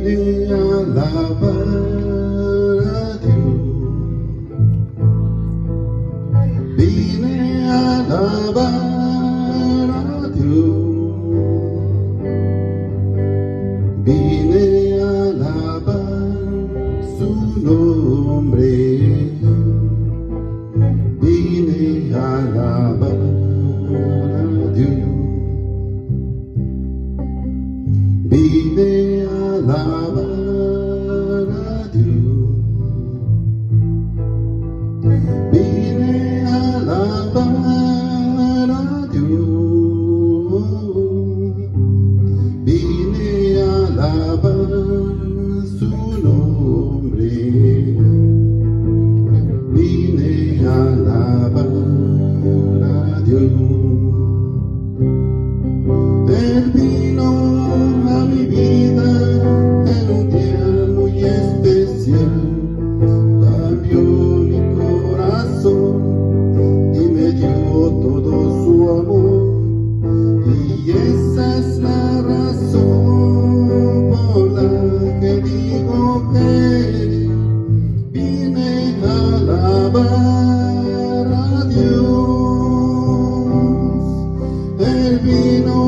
Vine a alabar a Dios. Vine a alabar a Dios. Vine a alabar su nombre. Vine a alabar a Dios. Vine a alabar a Dios. Vine a alabar a Dios. Vine a alabar su nombre. Vine a alabar a Dios. Él vino a mi vida en un día muy especial, cambió mi corazón y me dio todo su amor, y esa es la razón por la que digo que vine a alabar a Dios. Él vino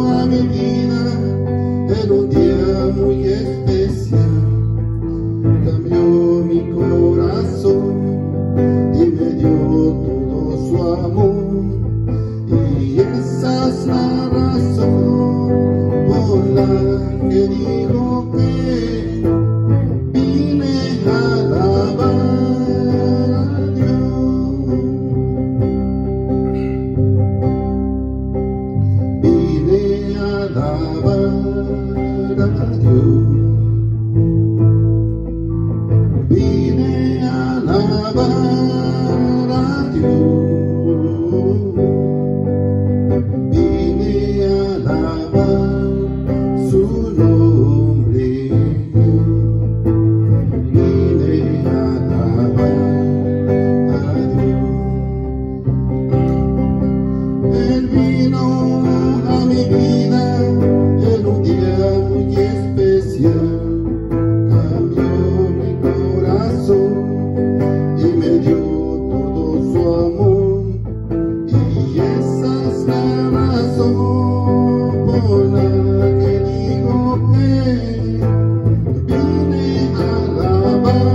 a mi vida en un día muy especial, cambió mi corazón y me dio todo su amor, y esa es la razón por la que digo que vine a alabar a Dios. Vine a alabar a Dios. Vine a alabar a Dios. Vine a alabar su nombre. Vine a alabar a Dios. Él vino a mi vida en un día muy especial, cambió mi corazón y me dio todo su amor, y esa es la razón por la que digo que vine a alabar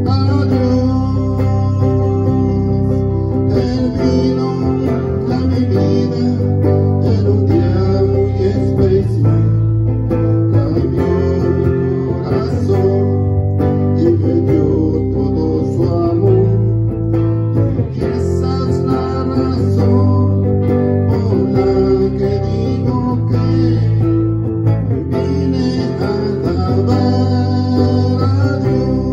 a Dios. Él vino a mi vida en un día muy especial, cambió mi corazón y me dio todo su amor, y esa es la razón por la que digo que vine a alabar a Dios.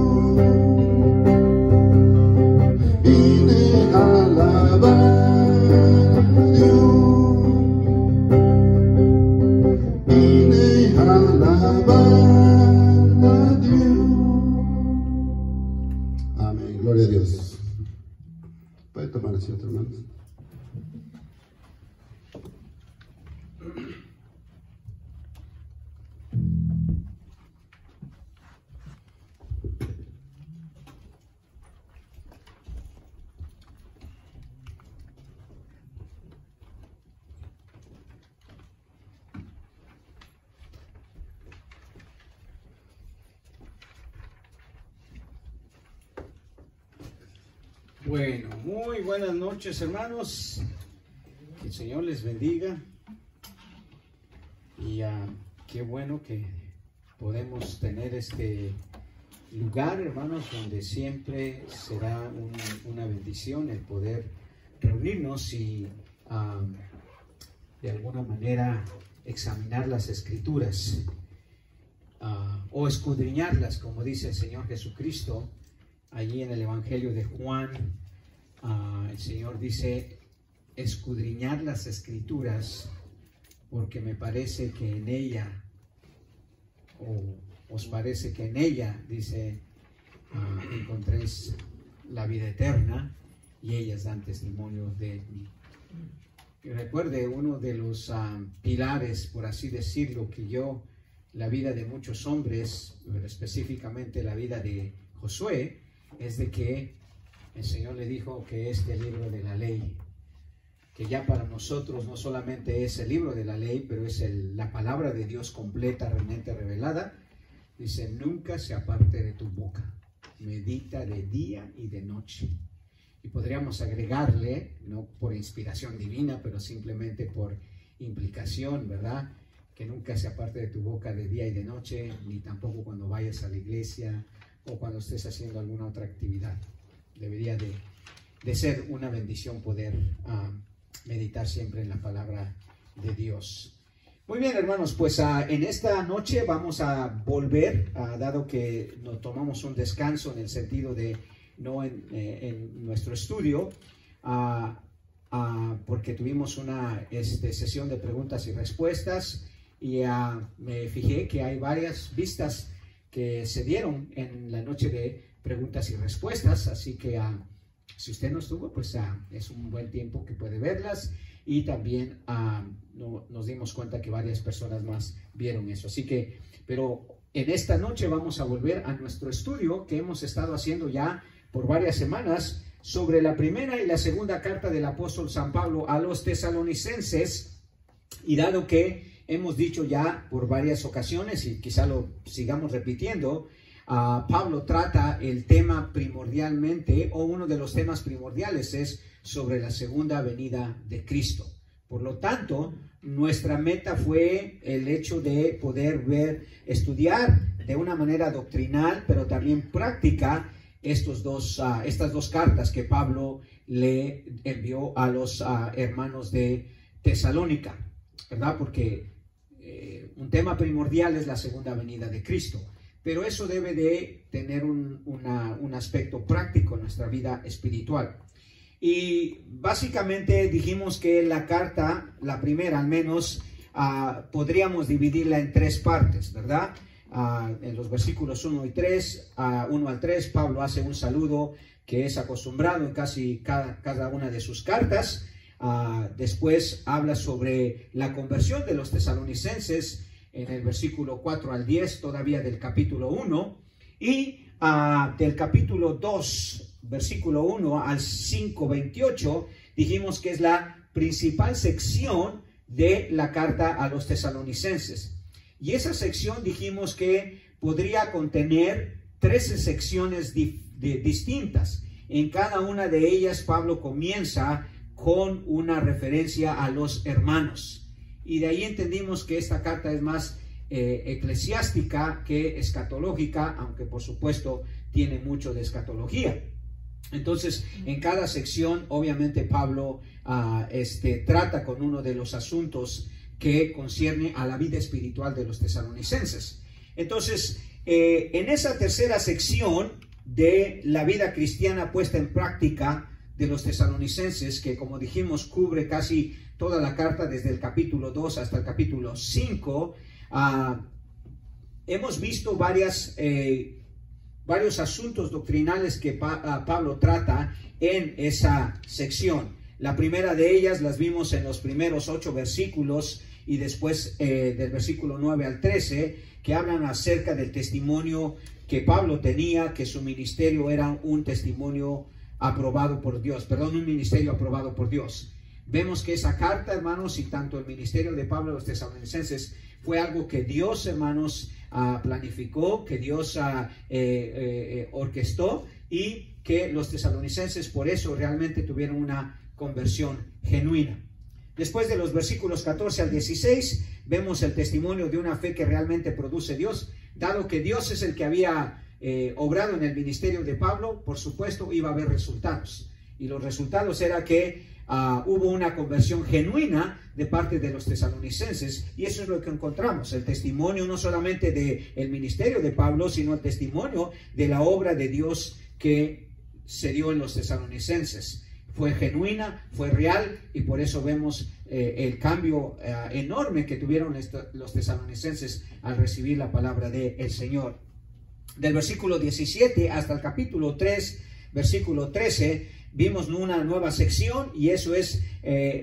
Vine a alabar a Dios. Vine a alabar a Dios. Amén, gloria a Dios. Puede tomar asiento, hermanos. Bueno, muy buenas noches, hermanos. Que el Señor les bendiga. Y qué bueno que podemos tener este lugar, hermanos, donde siempre será una bendición el poder reunirnos y de alguna manera examinar las Escrituras o escudriñarlas, como dice el Señor Jesucristo. Allí en el Evangelio de Juan, el Señor dice, escudriñar las Escrituras, porque me parece que en ella, o os parece que en ella, dice, encontréis la vida eterna, y ellas dan testimonio de mí. Y recuerde, uno de los pilares, por así decirlo, que yo la vida de muchos hombres, pero específicamente la vida de Josué, es de que el Señor le dijo que este libro de la ley, que ya para nosotros no solamente es el libro de la ley, pero es la palabra de Dios completa, realmente revelada, dice, nunca se aparte de tu boca, medita de día y de noche. Y podríamos agregarle, no por inspiración divina, pero simplemente por implicación, ¿verdad? Que nunca se aparte de tu boca de día y de noche, ni tampoco cuando vayas a la iglesia o cuando estés haciendo alguna otra actividad. Debería de ser una bendición poder meditar siempre en la palabra de Dios. Muy bien, hermanos, pues en esta noche vamos a volver, dado que nos tomamos un descanso en el sentido de no en nuestro estudio, porque tuvimos una sesión de preguntas y respuestas, y me fijé que hay varias vistas que se dieron en la noche de preguntas y respuestas, así que si usted no estuvo, pues es un buen tiempo que puede verlas, y también nos dimos cuenta que varias personas más vieron eso. Así que, pero en esta noche vamos a volver a nuestro estudio que hemos estado haciendo ya por varias semanas sobre la primera y la segunda carta del apóstol San Pablo a los tesalonicenses, y dado que hemos dicho ya por varias ocasiones, y quizá lo sigamos repitiendo, Pablo trata el tema primordialmente, o uno de los temas primordiales es sobre la segunda venida de Cristo. Por lo tanto, nuestra meta fue el hecho de poder estudiar de una manera doctrinal, pero también práctica, estas dos cartas que Pablo le envió a los hermanos de Tesalónica, ¿verdad? Porque un tema primordial es la segunda venida de Cristo. Pero eso debe de tener un aspecto práctico en nuestra vida espiritual. Y básicamente dijimos que la carta, la primera al menos, podríamos dividirla en tres partes, ¿verdad? En los versículos 1 y 3, 1 al 3, Pablo hace un saludo que es acostumbrado en casi cada una de sus cartas. Después habla sobre la conversión de los tesalonicenses, en el versículo 4 al 10, todavía del capítulo 1, y del capítulo 2, versículo 1 al 5, 28, dijimos que es la principal sección de la carta a los tesalonicenses. Y esa sección dijimos que podría contener 13 secciones distintas. En cada una de ellas Pablo comienza con una referencia a los hermanos. Y de ahí entendimos que esta carta es más eclesiástica que escatológica, aunque por supuesto tiene mucho de escatología. Entonces, en cada sección, obviamente Pablo trata con uno de los asuntos que concierne a la vida espiritual de los tesalonicenses. Entonces, en esa tercera sección de la vida cristiana puesta en práctica de los tesalonicenses, que como dijimos cubre casi toda la carta desde el capítulo 2 hasta el capítulo 5, hemos visto varios asuntos doctrinales que Pablo trata en esa sección. La primera de ellas las vimos en los primeros 8 versículos y después del versículo 9 al 13, que hablan acerca del testimonio que Pablo tenía, que su ministerio era un testimonio aprobado por Dios, un ministerio aprobado por Dios. Vemos que esa carta, hermanos, y tanto el ministerio de Pablo a los tesalonicenses fue algo que Dios, hermanos, planificó, que Dios orquestó, y que los tesalonicenses por eso realmente tuvieron una conversión genuina. Después de los versículos 14 al 16, vemos el testimonio de una fe que realmente produce Dios. Dado que Dios es el que había obrado en el ministerio de Pablo, por supuesto iba a haber resultados. Y los resultados era que hubo una conversión genuina de parte de los tesalonicenses, y eso es lo que encontramos, el testimonio no solamente del ministerio de Pablo, sino el testimonio de la obra de Dios que se dio en los tesalonicenses. Fue genuina, fue real, y por eso vemos el cambio enorme que tuvieron los tesalonicenses al recibir la palabra del Señor. Del versículo 17 hasta el capítulo 3, versículo 13, vimos una nueva sección y eso es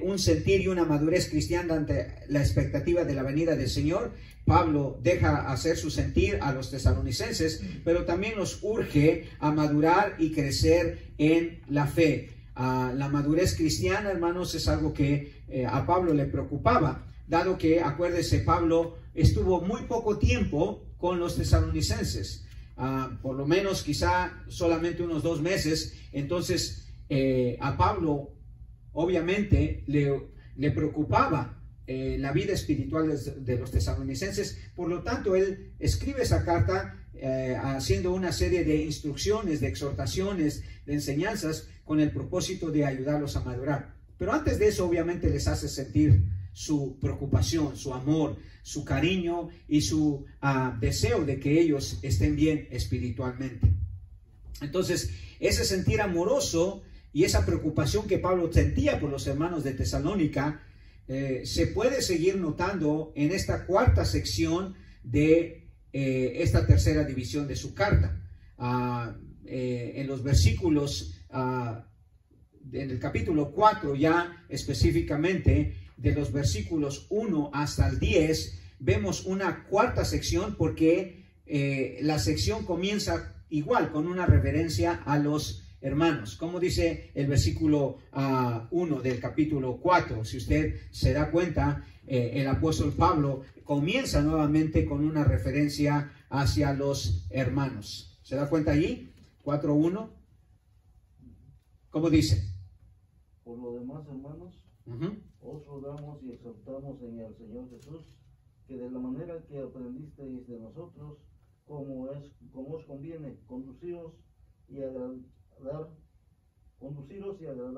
un sentir y una madurez cristiana ante la expectativa de la venida del Señor. Pablo deja hacer su sentir a los tesalonicenses, pero también los urge a madurar y crecer en la fe. La madurez cristiana, hermanos, es algo que a Pablo le preocupaba, dado que, acuérdese, Pablo estuvo muy poco tiempo con los tesalonicenses, por lo menos quizá solamente unos 2 meses. Entonces a Pablo obviamente le preocupaba la vida espiritual de los tesalonicenses. Por lo tanto, él escribe esa carta haciendo una serie de instrucciones, de exhortaciones, de enseñanzas con el propósito de ayudarlos a madurar. Pero antes de eso, obviamente les hace sentir su preocupación, su amor, su cariño y su deseo de que ellos estén bien espiritualmente. Entonces, ese sentir amoroso y esa preocupación que Pablo sentía por los hermanos de Tesalónica se puede seguir notando en esta cuarta sección de esta tercera división de su carta. En los versículos, en el capítulo 4 ya específicamente, de los versículos 1 hasta el 10, vemos una cuarta sección porque la sección comienza igual con una reverencia a los hermanos. Como dice el versículo 1 del capítulo 4, si usted se da cuenta, el apóstol Pablo comienza nuevamente con una referencia hacia los hermanos. ¿Se da cuenta allí? 4:1. ¿Cómo dice? Por lo demás, hermanos, os rogamos y exhortamos en el Señor Jesús, que de la manera que aprendisteis de nosotros, como os conviene, conduciros y agradar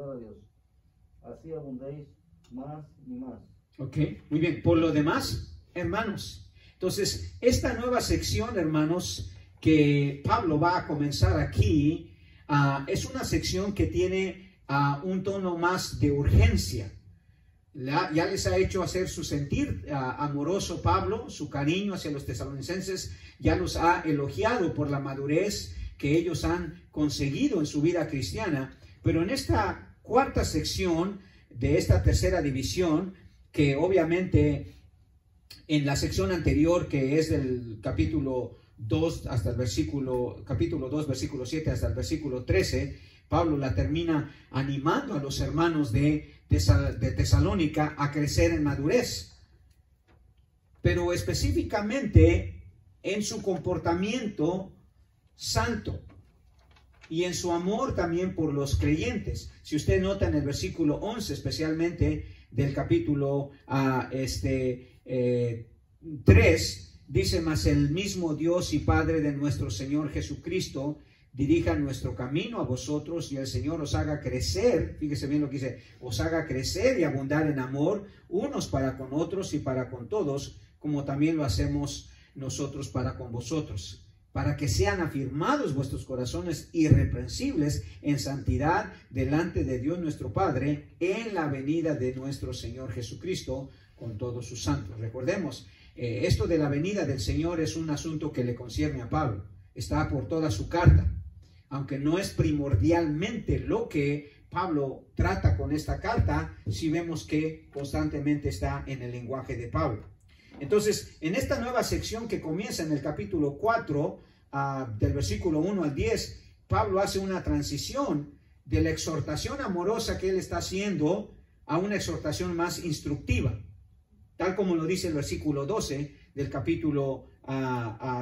a Dios. Así abundéis más y más. Ok, muy bien. Por lo demás, hermanos. Entonces, esta nueva sección, hermanos, que Pablo va a comenzar aquí, es una sección que tiene un tono más de urgencia. Ya les ha hecho hacer su sentir amoroso Pablo, su cariño hacia los tesalonicenses, ya los ha elogiado por la madurez que ellos han conseguido en su vida cristiana. Pero en esta cuarta sección de esta tercera división, que obviamente en la sección anterior, que es del capítulo 2 hasta el capítulo 2, versículo 7 hasta el versículo 13, Pablo la termina animando a los hermanos de Tesalónica a crecer en madurez, pero específicamente en su comportamiento santo y en su amor también por los creyentes. Si usted nota en el versículo 11, especialmente del capítulo 3, dice: mas el mismo Dios y Padre de nuestro Señor Jesucristo dirija nuestro camino a vosotros, y el Señor os haga crecer, fíjese bien lo que dice, os haga crecer y abundar en amor, unos para con otros y para con todos, como también lo hacemos nosotros para con vosotros, para que sean afirmados vuestros corazones irreprensibles en santidad delante de Dios nuestro Padre, en la venida de nuestro Señor Jesucristo con todos sus santos. Recordemos, esto de la venida del Señor es un asunto que le concierne a Pablo, está por toda su carta. Aunque no es primordialmente lo que Pablo trata con esta carta, sí vemos que constantemente está en el lenguaje de Pablo. Entonces, en esta nueva sección que comienza en el capítulo 4, del versículo 1 al 10, Pablo hace una transición de la exhortación amorosa que él está haciendo a una exhortación más instructiva, tal como lo dice el versículo 12 del capítulo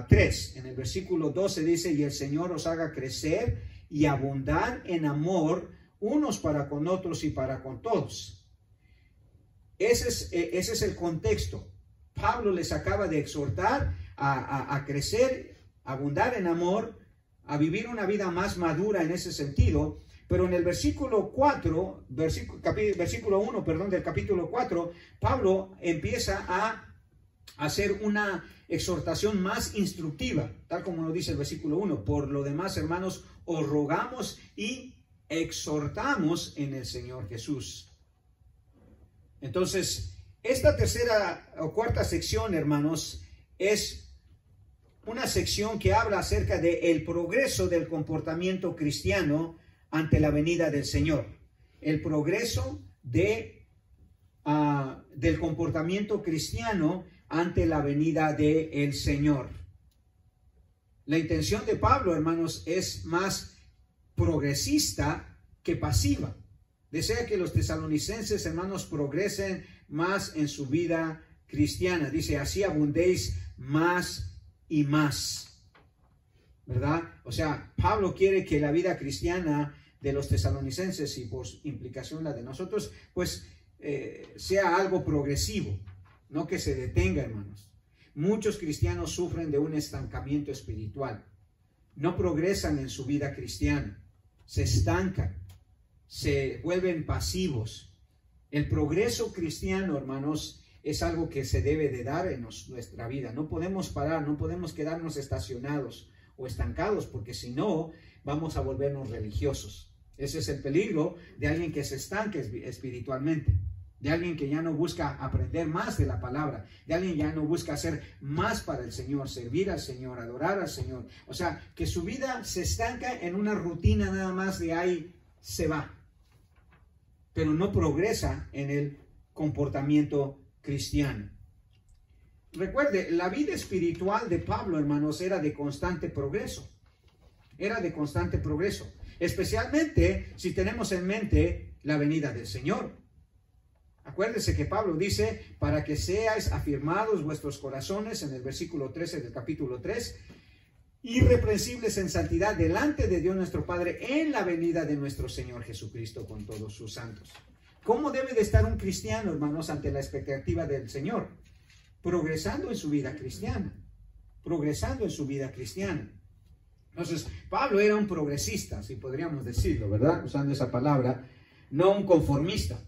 3. En el versículo 12 dice: y el Señor os haga crecer y abundar en amor, unos para con otros y para con todos. Ese es el contexto. Pablo les acaba de exhortar a crecer, abundar en amor, a vivir una vida más madura en ese sentido. Pero en el versículo 4, versículo 1, perdón, del capítulo 4, Pablo empieza a hacer una exhortación más instructiva, tal como lo dice el versículo 1. Por lo demás, hermanos, os rogamos y exhortamos en el Señor Jesús. Entonces, esta tercera o cuarta sección, hermanos, es una sección que habla acerca del progreso del comportamiento cristiano ante la venida del Señor. El progreso del comportamiento cristiano ante la venida del Señor. La intención de Pablo, hermanos, es más progresista que pasiva. Desea que los tesalonicenses, hermanos, progresen más en su vida cristiana. Dice, así abundéis más y más. ¿Verdad? O sea, Pablo quiere que la vida cristiana de los tesalonicenses y por implicación la de nosotros, pues sea algo progresivo, no que se detenga, hermanos. Muchos cristianos sufren de un estancamiento espiritual. No progresan en su vida cristiana. Se estancan. Se vuelven pasivos. El progreso cristiano, hermanos, es algo que se debe de dar en nuestra vida. No podemos parar, no podemos quedarnos estacionados o estancados, porque si no, vamos a volvernos religiosos. Ese es el peligro de alguien que se estanque espiritualmente, de alguien que ya no busca aprender más de la palabra, de alguien que ya no busca hacer más para el Señor, servir al Señor, adorar al Señor. O sea, que su vida se estanca en una rutina nada más de ahí se va, pero no progresa en el comportamiento cristiano. Recuerde, la vida espiritual de Pablo, hermanos, era de constante progreso. Era de constante progreso. Especialmente si tenemos en mente la venida del Señor. Acuérdese que Pablo dice, para que seáis afirmados vuestros corazones, en el versículo 13 del capítulo 3, irreprensibles en santidad delante de Dios nuestro Padre en la venida de nuestro Señor Jesucristo con todos sus santos. ¿Cómo debe de estar un cristiano, hermanos, ante la expectativa del Señor? Progresando en su vida cristiana. Progresando en su vida cristiana. Entonces, Pablo era un progresista, si podríamos decirlo, ¿verdad? Usando esa palabra, no un conformista.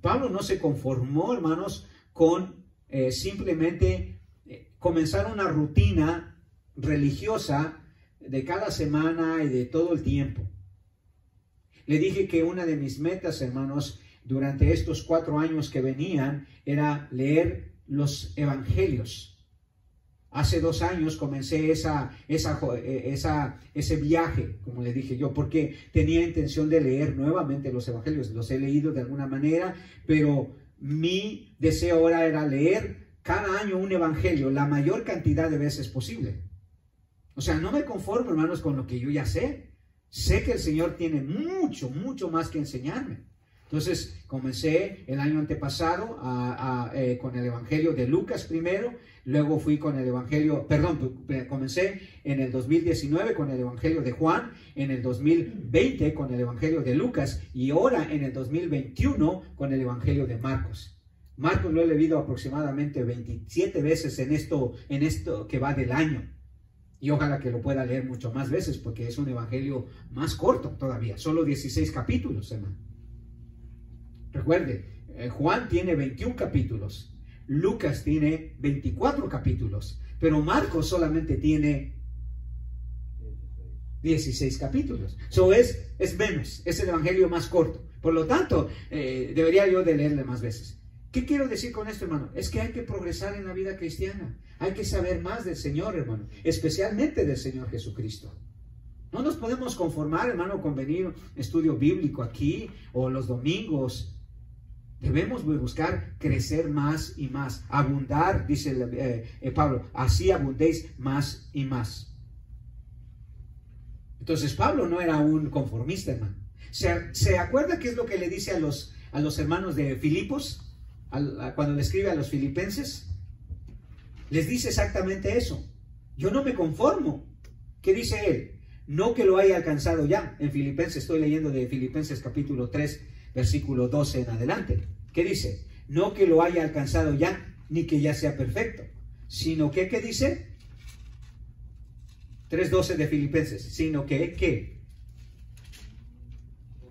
Pablo no se conformó, hermanos, con simplemente comenzar una rutina religiosa de cada semana y de todo el tiempo. Le dije que una de mis metas, hermanos, durante estos 4 años que venían, era leer los evangelios. Hace 2 años comencé ese viaje, como le dije yo, porque tenía intención de leer nuevamente los evangelios. Los he leído de alguna manera, pero mi deseo ahora era leer cada año un evangelio, la mayor cantidad de veces posible. O sea, no me conformo, hermanos, con lo que yo ya sé. Sé que el Señor tiene mucho, mucho más que enseñarme. Entonces, comencé el año antepasado con el Evangelio de Lucas primero, luego fui con el Evangelio, comencé en el 2019 con el Evangelio de Juan, en el 2020 con el Evangelio de Lucas y ahora en el 2021 con el Evangelio de Marcos. Marcos lo he leído aproximadamente 27 veces en esto que va del año. Y ojalá que lo pueda leer mucho más veces porque es un evangelio más corto todavía, solo 16 capítulos, hermano. Recuerde, Juan tiene 21 capítulos, Lucas tiene 24 capítulos, pero Marcos solamente tiene 16 capítulos. So es menos, es el evangelio más corto. Por lo tanto, debería yo de leerle más veces. ¿Qué quiero decir con esto, hermano? Es que hay que progresar en la vida cristiana. Hay que saber más del Señor, hermano, especialmente del Señor Jesucristo. No nos podemos conformar, hermano, con venir a un estudio bíblico aquí o los domingos. Debemos buscar crecer más y más, abundar, dice Pablo, así abundéis más y más. Entonces Pablo no era un conformista, hermano. ¿Se acuerda qué es lo que le dice a los hermanos de Filipos? Cuando le escribe a los filipenses, les dice exactamente eso. Yo no me conformo. ¿Qué dice él? No que lo haya alcanzado ya. En Filipenses, estoy leyendo de Filipenses capítulo 3, versículo 12 en adelante. ¿Qué dice? No que lo haya alcanzado ya, ni que ya sea perfecto, sino que, ¿qué dice? 3:12 de Filipenses, sino que, ¿qué?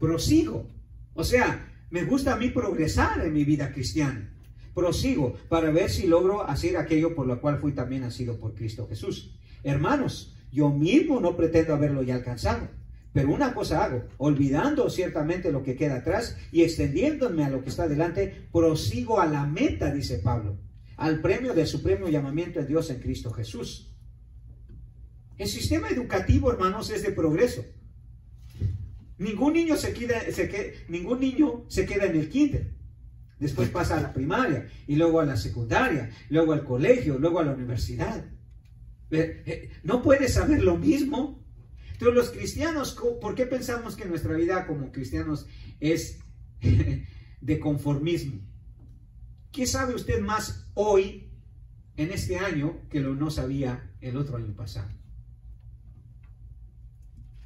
Prosigo. O sea, me gusta a mí progresar en mi vida cristiana. Prosigo para ver si logro hacer aquello por lo cual fui también nacido por Cristo Jesús. Hermanos, yo mismo no pretendo haberlo ya alcanzado, pero una cosa hago, olvidando ciertamente lo que queda atrás y extendiéndome a lo que está delante, prosigo a la meta, dice Pablo, al premio del supremo llamamiento de Dios en Cristo Jesús. El sistema educativo, hermanos, es de progreso. Ningún niño ningún niño se queda en el kinder. Después pasa a la primaria, y luego a la secundaria, luego al colegio, luego a la universidad. No puedes saber lo mismo. Entonces los cristianos, ¿por qué pensamos que nuestra vida como cristianos es de conformismo? ¿Qué sabe usted más hoy, en este año, que lo no sabía el otro año pasado?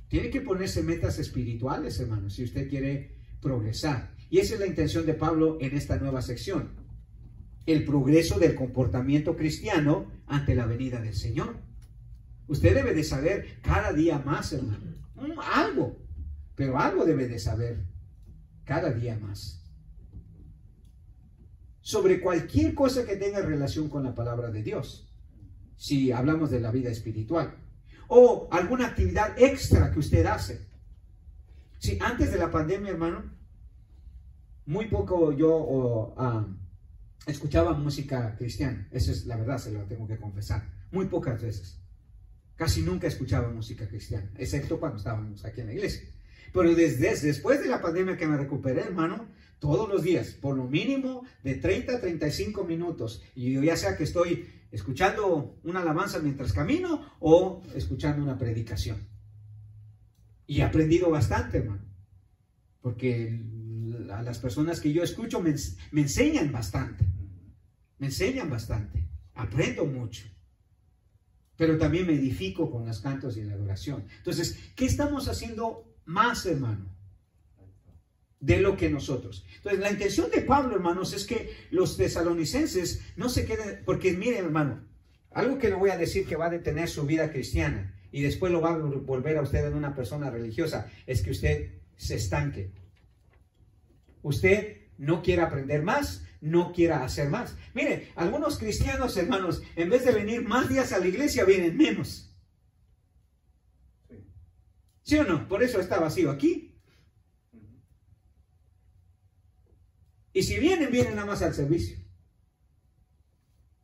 Tiene que ponerse metas espirituales, hermanos, si usted quiere progresar. Y esa es la intención de Pablo en esta nueva sección. El progreso del comportamiento cristiano ante la venida del Señor. Usted debe de saber cada día más, hermano. Algo, pero algo debe de saber cada día más. Sobre cualquier cosa que tenga relación con la palabra de Dios. Si hablamos de la vida espiritual. O alguna actividad extra que usted hace. Sí, antes de la pandemia, hermano, muy poco yo escuchaba música cristiana. Esa es la verdad, se lo tengo que confesar. Muy pocas veces. Casi nunca escuchaba música cristiana, excepto cuando estábamos aquí en la iglesia. Pero después de la pandemia que me recuperé, hermano, todos los días, por lo mínimo de 30 a 35 minutos. Y yo ya sea que estoy escuchando una alabanza mientras camino o escuchando una predicación. Y he aprendido bastante, hermano. Porque a las personas que yo escucho me enseñan bastante. Me enseñan bastante. Aprendo mucho. Pero también me edifico con los cantos y la adoración. Entonces, ¿qué estamos haciendo más, hermano? De lo que nosotros. Entonces, la intención de Pablo, hermanos, es que los tesalonicenses no se queden, porque miren, hermano, algo que le voy a decir que va a detener su vida cristiana y después lo va a volver a usted en una persona religiosa, es que usted se estanque. Usted no quiere aprender más, no quiera hacer más. Mire, algunos cristianos, hermanos, en vez de venir más días a la iglesia, vienen menos. ¿Sí o no? Por eso está vacío aquí. Y si vienen, vienen nada más al servicio.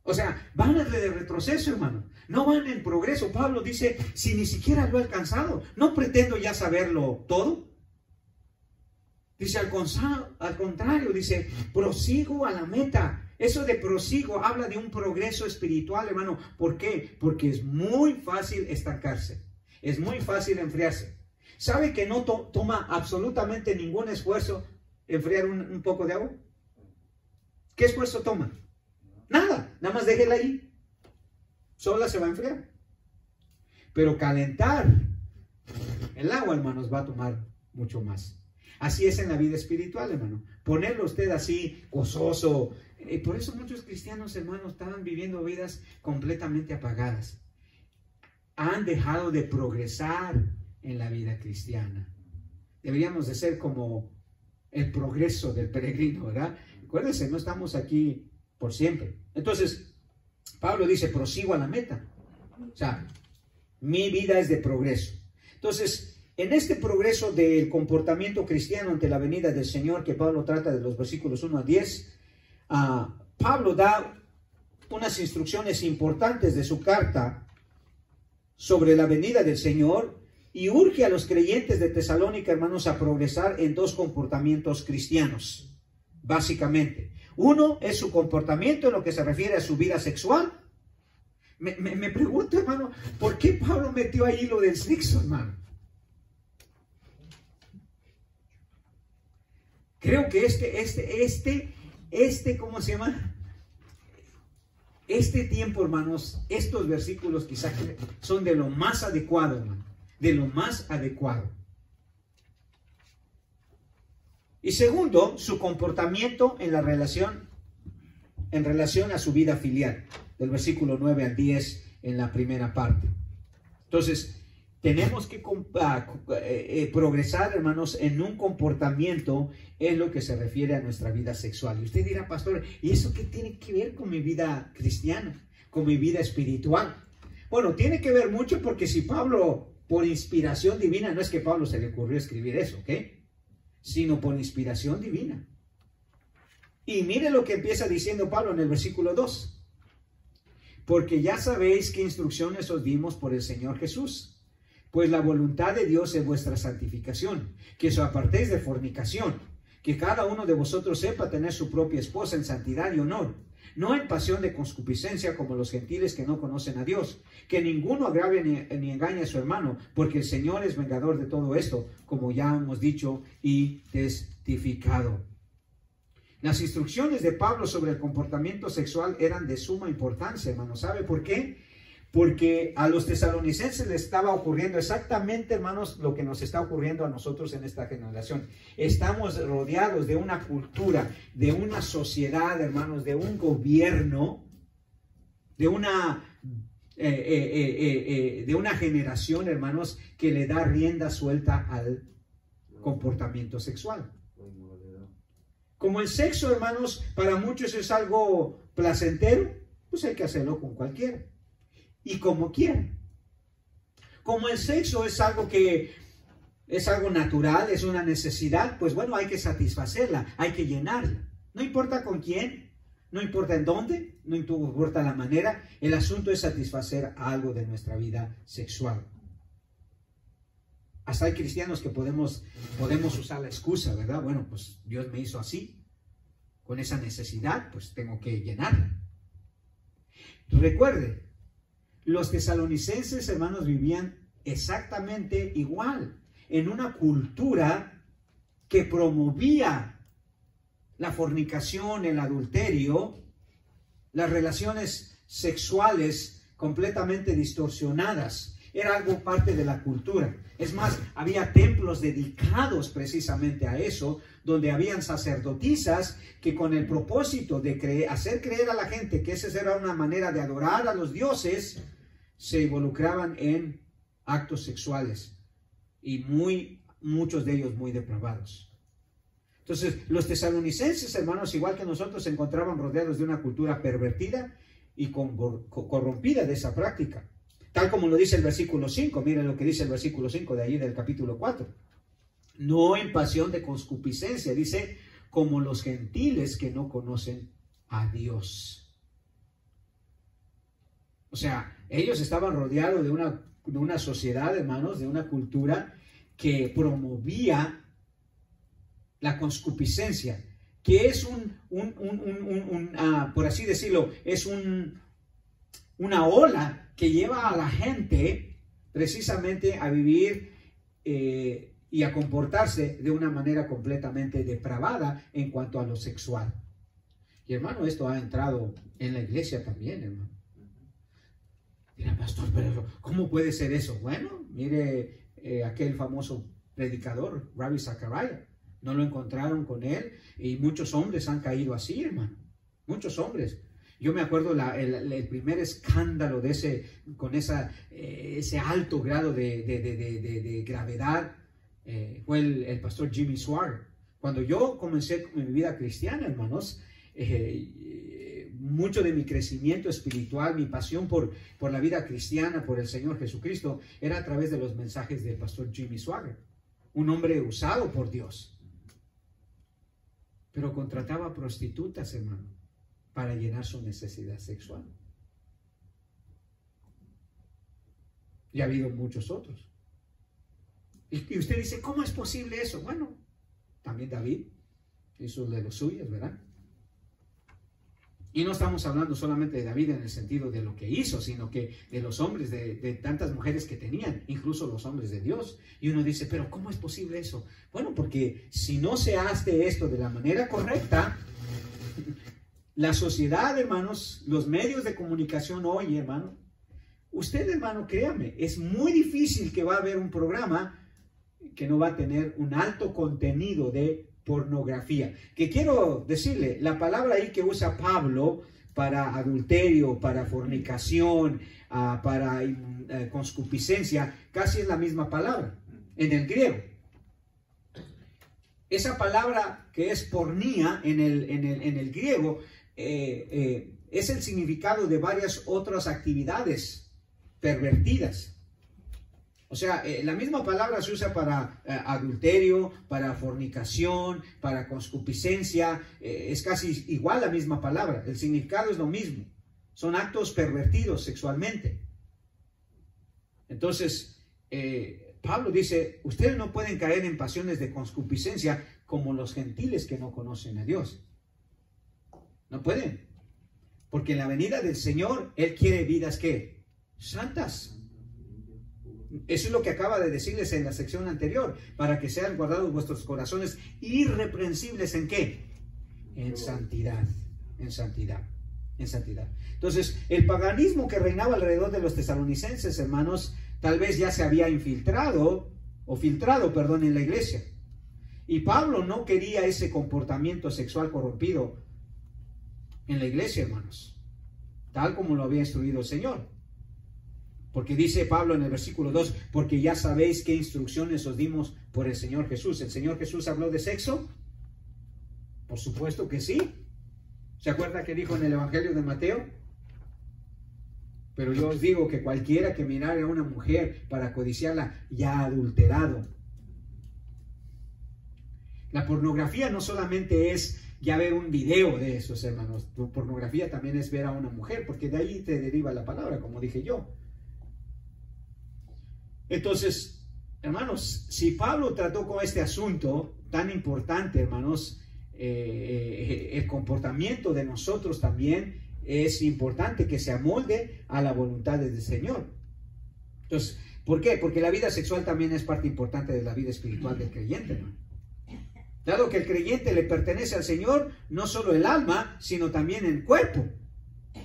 O sea, van de retroceso, hermano. No van en progreso. Pablo dice, si ni siquiera lo he alcanzado, no pretendo ya saberlo todo. Dice, al contrario, dice, prosigo a la meta. Eso de prosigo habla de un progreso espiritual, hermano. ¿Por qué? Porque es muy fácil estancarse. Es muy fácil enfriarse. ¿Sabe que no toma absolutamente ningún esfuerzo enfriar un poco de agua? ¿Qué esfuerzo toma? Nada, nada más déjela ahí. Sola se va a enfriar. Pero calentar el agua, hermanos, va a tomar mucho más. Así es en la vida espiritual, hermano. Ponerlo usted así, gozoso. Por eso muchos cristianos, hermanos, estaban viviendo vidas completamente apagadas. Han dejado de progresar en la vida cristiana. Deberíamos de ser como el progreso del peregrino, ¿verdad? Acuérdense, no estamos aquí por siempre. Entonces, Pablo dice, prosigo a la meta. O sea, mi vida es de progreso. Entonces, en este progreso del comportamiento cristiano ante la venida del Señor, que Pablo trata de los versículos 1 a 10, Pablo da unas instrucciones importantes de su carta sobre la venida del Señor y urge a los creyentes de Tesalónica, hermanos, a progresar en dos comportamientos cristianos, básicamente. Uno es su comportamiento en lo que se refiere a su vida sexual. Me pregunto, hermano, ¿por qué Pablo metió ahí lo del sexo, hermano? Creo que ¿cómo se llama? Este tiempo, hermanos, estos versículos quizás son de lo más adecuado, hermano, de lo más adecuado. Y segundo, su comportamiento en relación a su vida filial, del versículo 9 al 10 en la primera parte. Entonces, tenemos que progresar, hermanos, en un comportamiento en lo que se refiere a nuestra vida sexual. Y usted dirá, pastor, ¿y eso qué tiene que ver con mi vida cristiana, con mi vida espiritual? Bueno, tiene que ver mucho porque si Pablo, por inspiración divina, no es que a Pablo se le ocurrió escribir eso, ¿ok? Sino por inspiración divina. Y mire lo que empieza diciendo Pablo en el versículo 2. Porque ya sabéis qué instrucciones os dimos por el Señor Jesús. Pues la voluntad de Dios es vuestra santificación, que os apartéis de fornicación, que cada uno de vosotros sepa tener su propia esposa en santidad y honor, no en pasión de concupiscencia como los gentiles que no conocen a Dios, que ninguno agrave ni engañe a su hermano, porque el Señor es vengador de todo esto, como ya hemos dicho y testificado. Las instrucciones de Pablo sobre el comportamiento sexual eran de suma importancia, hermanos. ¿Sabe por qué? Porque a los tesalonicenses les estaba ocurriendo exactamente, hermanos, lo que nos está ocurriendo a nosotros en esta generación. Estamos rodeados de una cultura, de una sociedad, hermanos, de un gobierno, de una generación, hermanos, que le da rienda suelta al comportamiento sexual. Como el sexo, hermanos, para muchos es algo placentero, pues hay que hacerlo con cualquiera y como quieran. Como el sexo es algo que es algo natural, es una necesidad, pues bueno, hay que satisfacerla, hay que llenarla. No importa con quién, no importa en dónde, no importa la manera, el asunto es satisfacer algo de nuestra vida sexual. Hasta hay cristianos que podemos usar la excusa, ¿verdad? Bueno, pues Dios me hizo así, con esa necesidad, pues tengo que llenarla. Recuerde, los tesalonicenses, hermanos, vivían exactamente igual, en una cultura que promovía la fornicación, el adulterio, las relaciones sexuales completamente distorsionadas. Era algo parte de la cultura. Es más, había templos dedicados precisamente a eso, donde habían sacerdotisas que con el propósito de hacer creer a la gente que esa era una manera de adorar a los dioses, se involucraban en actos sexuales y muchos de ellos muy depravados. Entonces, los tesalonicenses, hermanos, igual que nosotros, se encontraban rodeados de una cultura pervertida y corrompida de esa práctica. Tal como lo dice el versículo 5, miren lo que dice el versículo 5 de allí del capítulo 4. No en pasión de concupiscencia, dice, como los gentiles que no conocen a Dios. O sea, ellos estaban rodeados de una sociedad, hermanos, de una cultura que promovía la concupiscencia, que es por así decirlo, es una ola que lleva a la gente precisamente a vivir y a comportarse de una manera completamente depravada en cuanto a lo sexual. Y hermano, esto ha entrado en la iglesia también, hermano. Mira, pastor, pero ¿cómo puede ser eso? Bueno, mire aquel famoso predicador, Ravi Zachariah. No lo encontraron con él y muchos hombres han caído así, hermano. Muchos hombres. Yo me acuerdo el primer escándalo con ese alto grado de gravedad fue el pastor Jimmy Swaggart. Cuando yo comencé mi vida cristiana, hermanos, mucho de mi crecimiento espiritual, mi pasión por la vida cristiana, por el Señor Jesucristo, era a través de los mensajes del pastor Jimmy Swaggart, un hombre usado por Dios. Pero contrataba prostitutas, hermano, para llenar su necesidad sexual. Y ha habido muchos otros. Y usted dice, ¿cómo es posible eso? Bueno, también David hizo de los suyos, ¿verdad? Y no estamos hablando solamente de David en el sentido de lo que hizo, sino que de los hombres, de tantas mujeres que tenían, incluso los hombres de Dios. Y uno dice, pero ¿cómo es posible eso? Bueno, porque si no se hace esto de la manera correcta, la sociedad, hermanos, los medios de comunicación hoy, hermano, usted, hermano, créame, es muy difícil que va a haber un programa que no va a tener un alto contenido de pornografía. Que quiero decirle, la palabra ahí que usa Pablo para adulterio, para fornicación, para concupiscencia, casi es la misma palabra en el griego. Esa palabra que es pornía en el griego es el significado de varias otras actividades pervertidas. O sea, la misma palabra se usa para adulterio, para fornicación, para concupiscencia. Es casi igual la misma palabra. El significado es lo mismo. Son actos pervertidos sexualmente. Entonces, Pablo dice, ustedes no pueden caer en pasiones de concupiscencia como los gentiles que no conocen a Dios. No pueden. Porque en la venida del Señor, Él quiere vidas, ¿qué? Santas. Eso es lo que acaba de decirles en la sección anterior, para que sean guardados vuestros corazones irreprensibles, ¿en qué? En santidad, en santidad, en santidad. Entonces, el paganismo que reinaba alrededor de los tesalonicenses, hermanos, tal vez ya se había filtrado en la iglesia. Y Pablo no quería ese comportamiento sexual corrompido en la iglesia, hermanos, tal como lo había instruido el Señor. Porque dice Pablo en el versículo 2, porque ya sabéis qué instrucciones os dimos por el Señor Jesús. ¿El Señor Jesús habló de sexo? Por supuesto que sí. ¿Se acuerda que dijo en el Evangelio de Mateo? Pero yo os digo que cualquiera que mirare a una mujer para codiciarla, ya ha adulterado. La pornografía no solamente es ya ver un video de esos, hermanos. Pornografía también es ver a una mujer, porque de ahí te deriva la palabra, como dije yo. Entonces, hermanos, si Pablo trató con este asunto tan importante, hermanos, el comportamiento de nosotros también es importante que se amolde a la voluntad del Señor. Entonces, ¿por qué? Porque la vida sexual también es parte importante de la vida espiritual del creyente, hermano. Dado que el creyente le pertenece al Señor, no solo el alma, sino también el cuerpo.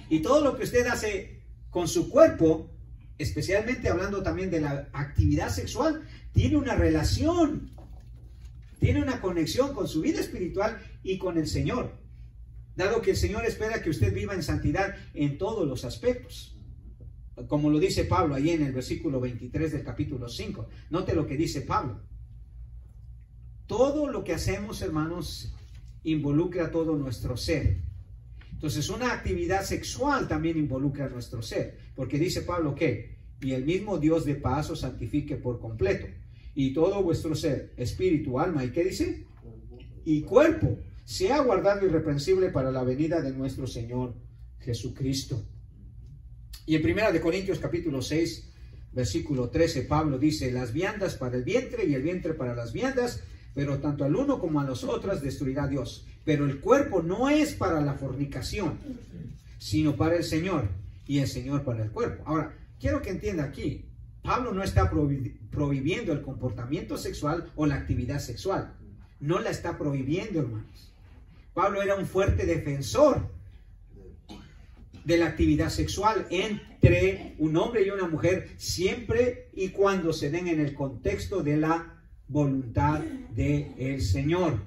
Y todo lo que usted hace con su cuerpo, especialmente hablando también de la actividad sexual, tiene una relación, tiene una conexión con su vida espiritual y con el Señor, dado que el Señor espera que usted viva en santidad en todos los aspectos, como lo dice Pablo ahí en el versículo 23 del capítulo 5. Note lo que dice Pablo. Todo lo que hacemos, hermanos, involucra todo nuestro ser. Entonces, una actividad sexual también involucra nuestro ser, porque dice Pablo que, y el mismo Dios de paz os santifique por completo, y todo vuestro ser, espíritu, alma, ¿y qué dice? Y cuerpo, sea guardado irreprensible para la venida de nuestro Señor Jesucristo. Y en 1 Corintios capítulo 6, versículo 13, Pablo dice, las viandas para el vientre y el vientre para las viandas, pero tanto al uno como a las otras destruirá Dios. Pero el cuerpo no es para la fornicación, sino para el Señor, y el Señor para el cuerpo. Ahora, quiero que entienda aquí, Pablo no está prohibiendo el comportamiento sexual o la actividad sexual. No la está prohibiendo, hermanos. Pablo era un fuerte defensor de la actividad sexual entre un hombre y una mujer, siempre y cuando se den en el contexto de la voluntad del Señor.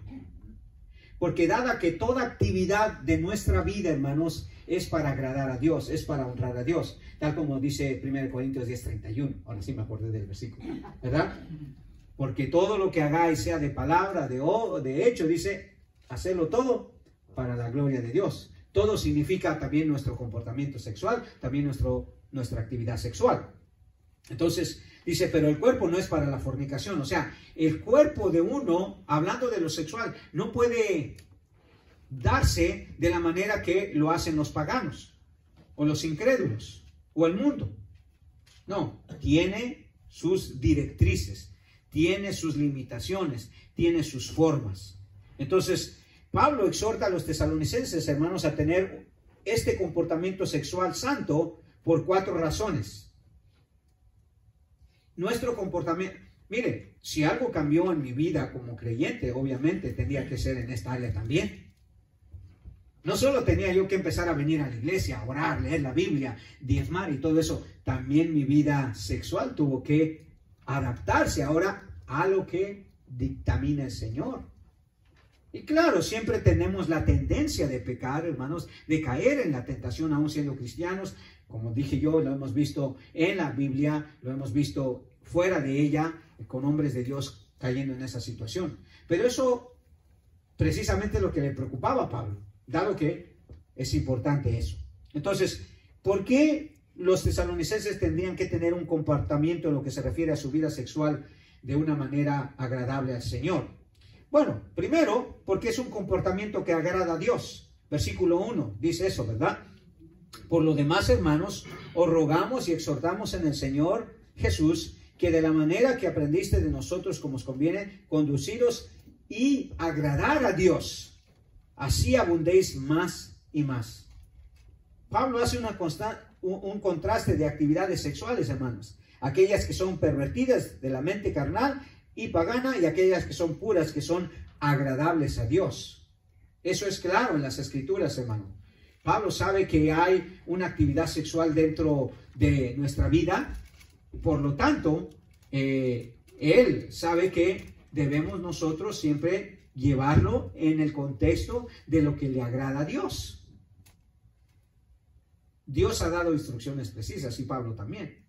Porque dada que toda actividad de nuestra vida, hermanos, es para agradar a Dios, es para honrar a Dios, tal como dice 1 Corintios 10:31. Ahora sí me acordé del versículo, ¿verdad? Porque todo lo que hagáis, sea de palabra, de hecho, dice, hacerlo todo para la gloria de Dios. Todo significa también nuestro comportamiento sexual, también nuestra actividad sexual. Entonces, dice, pero el cuerpo no es para la fornicación. O sea, el cuerpo de uno, hablando de lo sexual, no puede darse de la manera que lo hacen los paganos, o los incrédulos, o el mundo. No, tiene sus directrices, tiene sus limitaciones, tiene sus formas. Entonces, Pablo exhorta a los tesalonicenses, hermanos, a tener este comportamiento sexual santo por 4 razones. Nuestro comportamiento, mire, si algo cambió en mi vida como creyente, obviamente tendría que ser en esta área también. No solo tenía yo que empezar a venir a la iglesia, a orar, leer la Biblia, diezmar y todo eso, también mi vida sexual tuvo que adaptarse ahora a lo que dictamina el Señor. Y claro, siempre tenemos la tendencia de pecar, hermanos, de caer en la tentación aún siendo cristianos. Como dije yo, lo hemos visto en la Biblia, lo hemos visto fuera de ella, con hombres de Dios cayendo en esa situación. Pero eso precisamente es lo que le preocupaba a Pablo, dado que es importante eso. Entonces, ¿por qué los tesalonicenses tendrían que tener un comportamiento en lo que se refiere a su vida sexual de una manera agradable al Señor? Bueno, primero, porque es un comportamiento que agrada a Dios. Versículo 1 dice eso, ¿verdad? Por lo demás, hermanos, os rogamos y exhortamos en el Señor Jesús que de la manera que aprendiste de nosotros como os conviene, conduciros y agradar a Dios. Así abundéis más y más. Pablo hace un contraste de actividades sexuales, hermanos. Aquellas que son pervertidas de la mente carnal y pagana, y aquellas que son puras, que son agradables a Dios. Eso es claro en las Escrituras, hermano. Pablo sabe que hay una actividad sexual dentro de nuestra vida. Por lo tanto, él sabe que debemos nosotros siempre llevarlo en el contexto de lo que le agrada a Dios. Dios ha dado instrucciones precisas y Pablo también.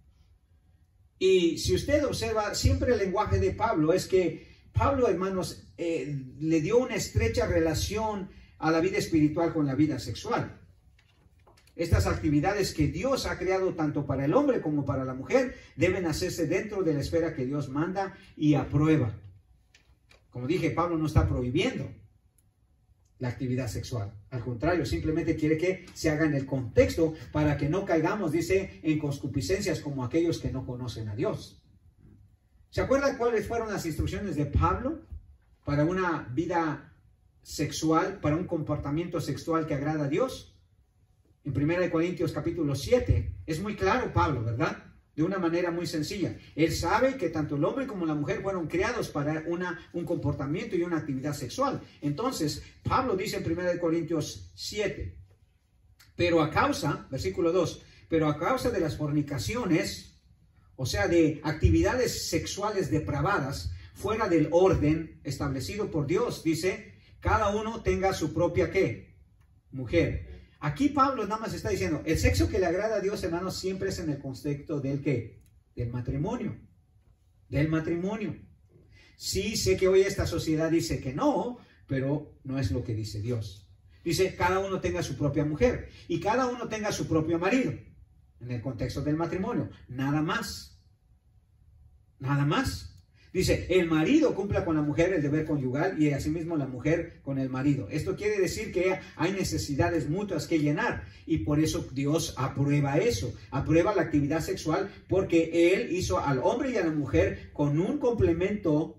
Y si usted observa, siempre el lenguaje de Pablo es que Pablo, hermanos, le dio una estrecha relación a la vida espiritual con la vida sexual. Estas actividades que Dios ha creado tanto para el hombre como para la mujer deben hacerse dentro de la esfera que Dios manda y aprueba. Como dije, Pablo no está prohibiendo la actividad sexual. Al contrario, simplemente quiere que se haga en el contexto para que no caigamos, dice, en concupiscencias como aquellos que no conocen a Dios. ¿Se acuerdan cuáles fueron las instrucciones de Pablo para una vida sexual, para un comportamiento sexual que agrada a Dios? En 1 Corintios capítulo 7, es muy claro Pablo, ¿verdad? De una manera muy sencilla. Él sabe que tanto el hombre como la mujer fueron creados para un comportamiento y una actividad sexual. Entonces, Pablo dice en 1 Corintios 7, pero a causa, versículo 2, pero a causa de las fornicaciones, o sea, de actividades sexuales depravadas, fuera del orden establecido por Dios, dice, cada uno tenga su propia, ¿qué? Mujer. Aquí Pablo nada más está diciendo, el sexo que le agrada a Dios, hermanos, siempre es en el contexto del ¿qué? Del matrimonio. Del matrimonio. Sí, sé que hoy esta sociedad dice que no, pero no es lo que dice Dios. Dice, cada uno tenga su propia mujer y cada uno tenga su propio marido. En el contexto del matrimonio. Nada más. Nada más. Dice, el marido cumpla con la mujer el deber conyugal y asimismo la mujer con el marido. Esto quiere decir que hay necesidades mutuas que llenar y por eso Dios aprueba eso. Aprueba la actividad sexual porque Él hizo al hombre y a la mujer con un complemento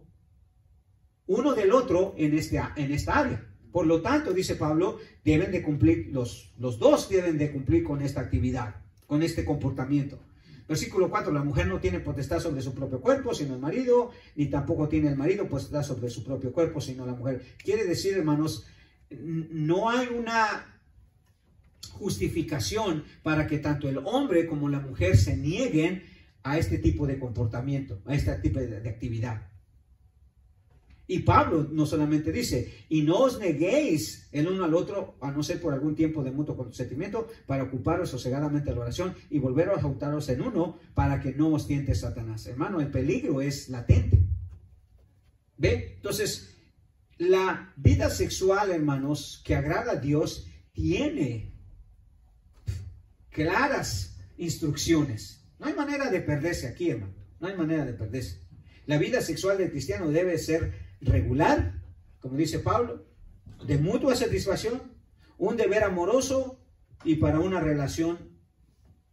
uno del otro en esta área. Por lo tanto, dice Pablo, deben de cumplir, los dos deben de cumplir con esta actividad, con este comportamiento. Versículo 4, la mujer no tiene potestad sobre su propio cuerpo, sino el marido, ni tampoco tiene el marido potestad sobre su propio cuerpo, sino la mujer. Quiere decir, hermanos, no hay una justificación para que tanto el hombre como la mujer se nieguen a este tipo de comportamiento, a este tipo de actividad. Y Pablo no solamente dice, y no os neguéis el uno al otro, a no ser por algún tiempo de mutuo consentimiento, para ocuparos sosegadamente a la oración y volveros a juntaros en uno, para que no os tiente Satanás. Hermano, el peligro es latente. ¿Ve? Entonces, la vida sexual, hermanos, que agrada a Dios, tiene claras instrucciones. No hay manera de perderse aquí, hermano. No hay manera de perderse. La vida sexual del cristiano debe ser regular, como dice Pablo, de mutua satisfacción, un deber amoroso y para una relación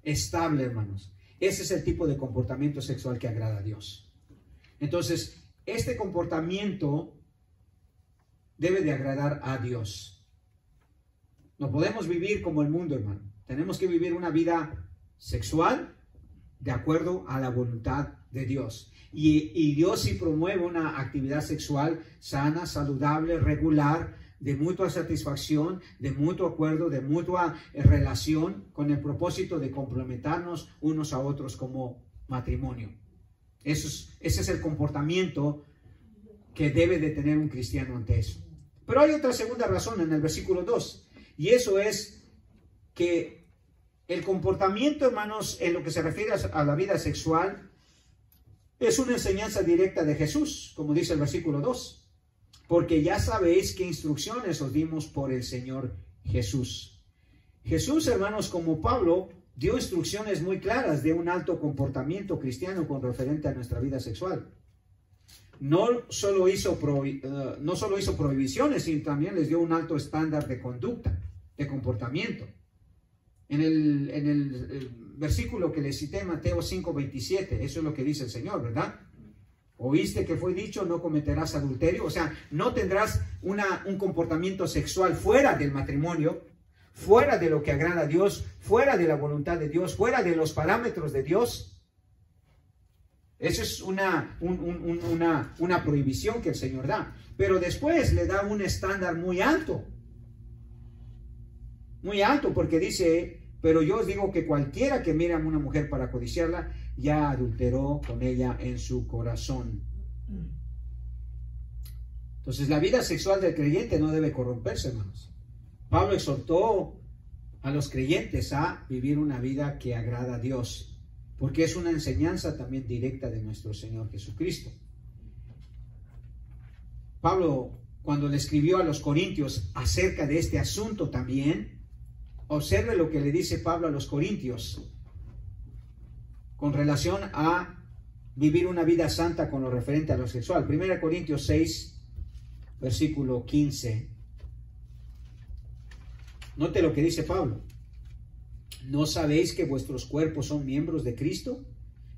estable, hermanos. Ese es el tipo de comportamiento sexual que agrada a Dios. Entonces, este comportamiento debe de agradar a Dios. No podemos vivir como el mundo, hermano. Tenemos que vivir una vida sexual de acuerdo a la voluntad de Dios. Y Dios sí promueve una actividad sexual sana, saludable, regular, de mutua satisfacción, de mutuo acuerdo, de mutua relación, con el propósito de complementarnos unos a otros como matrimonio. Ese es el comportamiento que debe de tener un cristiano ante eso. Pero hay otra segunda razón en el versículo 2, y eso es que el comportamiento, hermanos, en lo que se refiere a la vida sexual, es una enseñanza directa de Jesús, como dice el versículo 2. Porque ya sabéis qué instrucciones os dimos por el Señor Jesús. Jesús, hermanos, como Pablo, dio instrucciones muy claras de un alto comportamiento cristiano con referente a nuestra vida sexual. No solo hizo prohibiciones, sino también les dio un alto estándar de conducta, de comportamiento. En el versículo que le cité, Mateo 5:27, eso es lo que dice el Señor, ¿verdad? Oíste que fue dicho, no cometerás adulterio. O sea, no tendrás un comportamiento sexual fuera del matrimonio, fuera de lo que agrada a Dios, fuera de la voluntad de Dios, fuera de los parámetros de Dios. Eso es una prohibición que el Señor da. Pero después le da un estándar muy alto. Muy alto, porque dice, pero yo os digo que cualquiera que mire a una mujer para codiciarla, ya adulteró con ella en su corazón. Entonces la vida sexual del creyente no debe corromperse, hermanos. Pablo exhortó a los creyentes a vivir una vida que agrada a Dios, porque es una enseñanza también directa de nuestro Señor Jesucristo. Pablo, cuando le escribió a los corintios acerca de este asunto también, observe lo que le dice Pablo a los corintios con relación a vivir una vida santa con lo referente a lo sexual. 1 Corintios 6, versículo 15. Note lo que dice Pablo. ¿No sabéis que vuestros cuerpos son miembros de Cristo?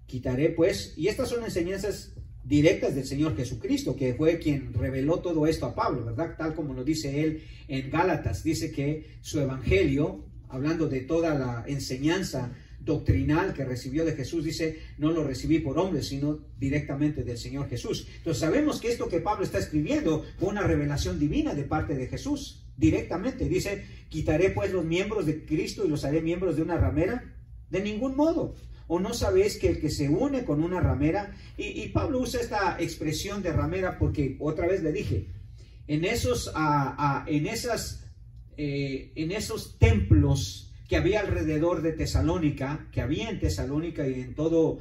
Quitaré pues, y estas son enseñanzas directas del Señor Jesucristo, que fue quien reveló todo esto a Pablo, ¿verdad? Tal como lo dice él en Gálatas, dice que su evangelio, hablando de toda la enseñanza doctrinal que recibió de Jesús, dice, no lo recibí por hombres, sino directamente del Señor Jesús. Entonces sabemos que esto que Pablo está escribiendo fue una revelación divina de parte de Jesús, directamente. Dice, quitaré pues los miembros de Cristo y los haré miembros de una ramera. De ningún modo. ¿O no sabéis que el que se une con una ramera, y Pablo usa esta expresión de ramera porque otra vez le dije, en esos templos que había alrededor de Tesalónica, que había en Tesalónica y en todo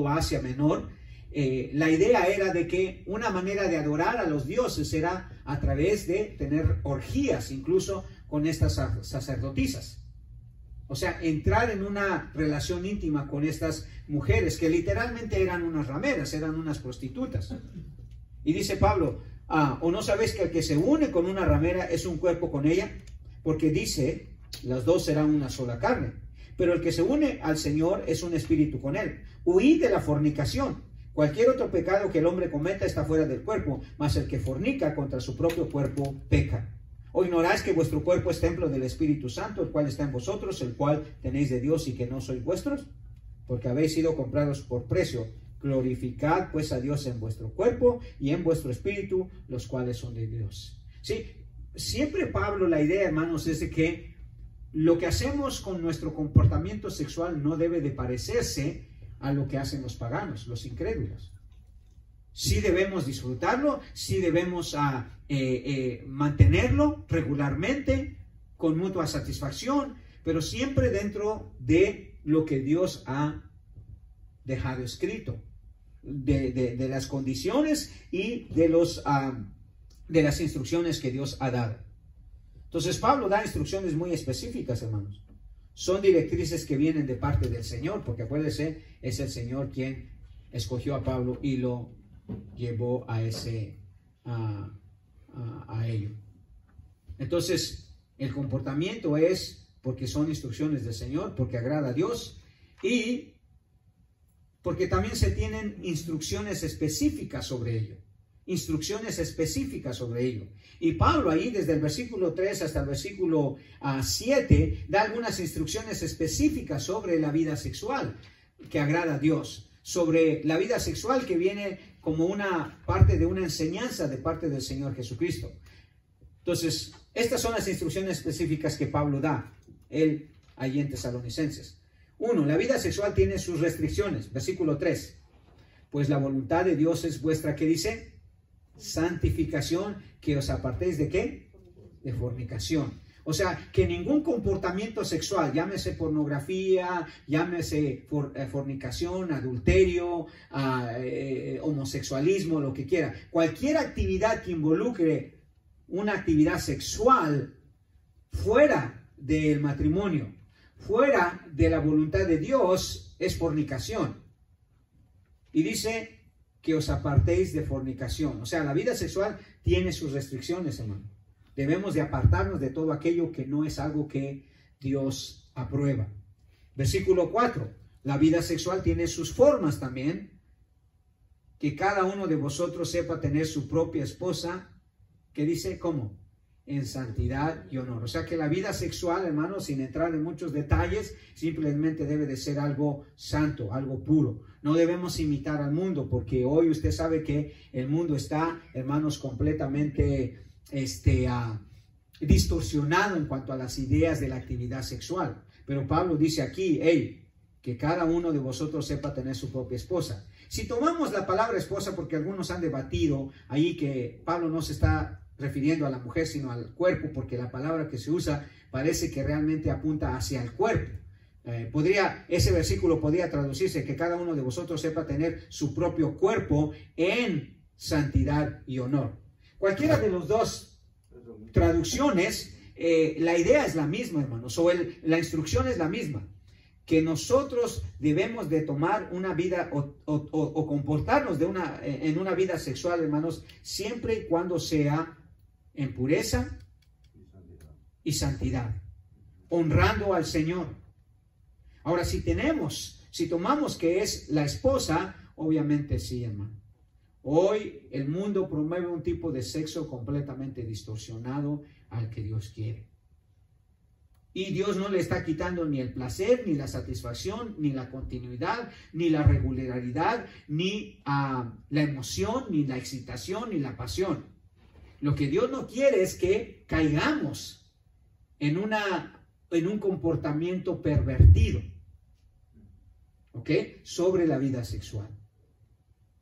Asia Menor, la idea era de que una manera de adorar a los dioses era a través de tener orgías, incluso con estas sacerdotisas. O sea, entrar en una relación íntima con estas mujeres que literalmente eran unas rameras, eran unas prostitutas. Y dice Pablo, ¿o no sabéis que el que se une con una ramera es un cuerpo con ella? Porque dice, las dos serán una sola carne. Pero el que se une al Señor es un espíritu con él. Huid de la fornicación. Cualquier otro pecado que el hombre cometa está fuera del cuerpo, mas el que fornica contra su propio cuerpo peca. ¿O ignoráis que vuestro cuerpo es templo del Espíritu Santo, el cual está en vosotros, el cual tenéis de Dios y que no sois vuestros? Porque habéis sido comprados por precio. Glorificad pues a Dios en vuestro cuerpo y en vuestro espíritu, los cuales son de Dios. Sí, siempre Pablo, la idea, hermanos, es de que lo que hacemos con nuestro comportamiento sexual no debe de parecerse a lo que hacen los paganos, los incrédulos. Sí debemos disfrutarlo, sí debemos mantenerlo regularmente, con mutua satisfacción, pero siempre dentro de lo que Dios ha dejado escrito, de las condiciones y de las instrucciones que Dios ha dado. Entonces Pablo da instrucciones muy específicas, hermanos. Son directrices que vienen de parte del Señor, porque acuérdense, es el Señor quien escogió a Pablo y lo llevó a ello. Entonces, el comportamiento es porque son instrucciones del Señor, porque agrada a Dios y porque también se tienen instrucciones específicas sobre ello. Instrucciones específicas sobre ello. Y Pablo ahí, desde el versículo 3 hasta el versículo 7, da algunas instrucciones específicas sobre la vida sexual que agrada a Dios, sobre la vida sexual que viene como una parte de una enseñanza de parte del Señor Jesucristo. Entonces, estas son las instrucciones específicas que Pablo da, él allí en Tesalonicenses. 1. La vida sexual tiene sus restricciones. Versículo 3. Pues la voluntad de Dios es vuestra, ¿qué dice? Santificación, que os apartéis ¿de qué? De fornicación. O sea, que ningún comportamiento sexual, llámese pornografía, llámese fornicación, adulterio, homosexualismo, lo que quiera, cualquier actividad que involucre una actividad sexual fuera del matrimonio, fuera de la voluntad de Dios, es fornicación. Y dice que os apartéis de fornicación. O sea, la vida sexual tiene sus restricciones, hermano. Debemos de apartarnos de todo aquello que no es algo que Dios aprueba. Versículo 4. La vida sexual tiene sus formas también. Que cada uno de vosotros sepa tener su propia esposa, que dice, ¿cómo? En santidad y honor. O sea que la vida sexual, hermanos, sin entrar en muchos detalles, simplemente debe de ser algo santo, algo puro. No debemos imitar al mundo, porque hoy usted sabe que el mundo está, hermanos, completamente distorsionado en cuanto a las ideas de la actividad sexual. Pero Pablo dice aquí, que cada uno de vosotros sepa tener su propia esposa. Si tomamos la palabra esposa, porque algunos han debatido ahí que Pablo no se está refiriendo a la mujer, sino al cuerpo, porque la palabra que se usa parece que realmente apunta hacia el cuerpo. Ese versículo podría traducirse que cada uno de vosotros sepa tener su propio cuerpo en santidad y honor. Cualquiera de los dos traducciones, la idea es la misma, hermanos, o la instrucción es la misma. Que nosotros debemos de tomar una vida o comportarnos en una vida sexual, hermanos, siempre y cuando sea en pureza y santidad, honrando al Señor. Ahora, si tomamos que es la esposa, obviamente sí, hermano. Hoy el mundo promueve un tipo de sexo completamente distorsionado al que Dios quiere. Y Dios no le está quitando ni el placer, ni la satisfacción, ni la continuidad, ni la regularidad, ni la emoción, ni la excitación, ni la pasión. Lo que Dios no quiere es que caigamos en un comportamiento pervertido, ¿ok? Sobre la vida sexual.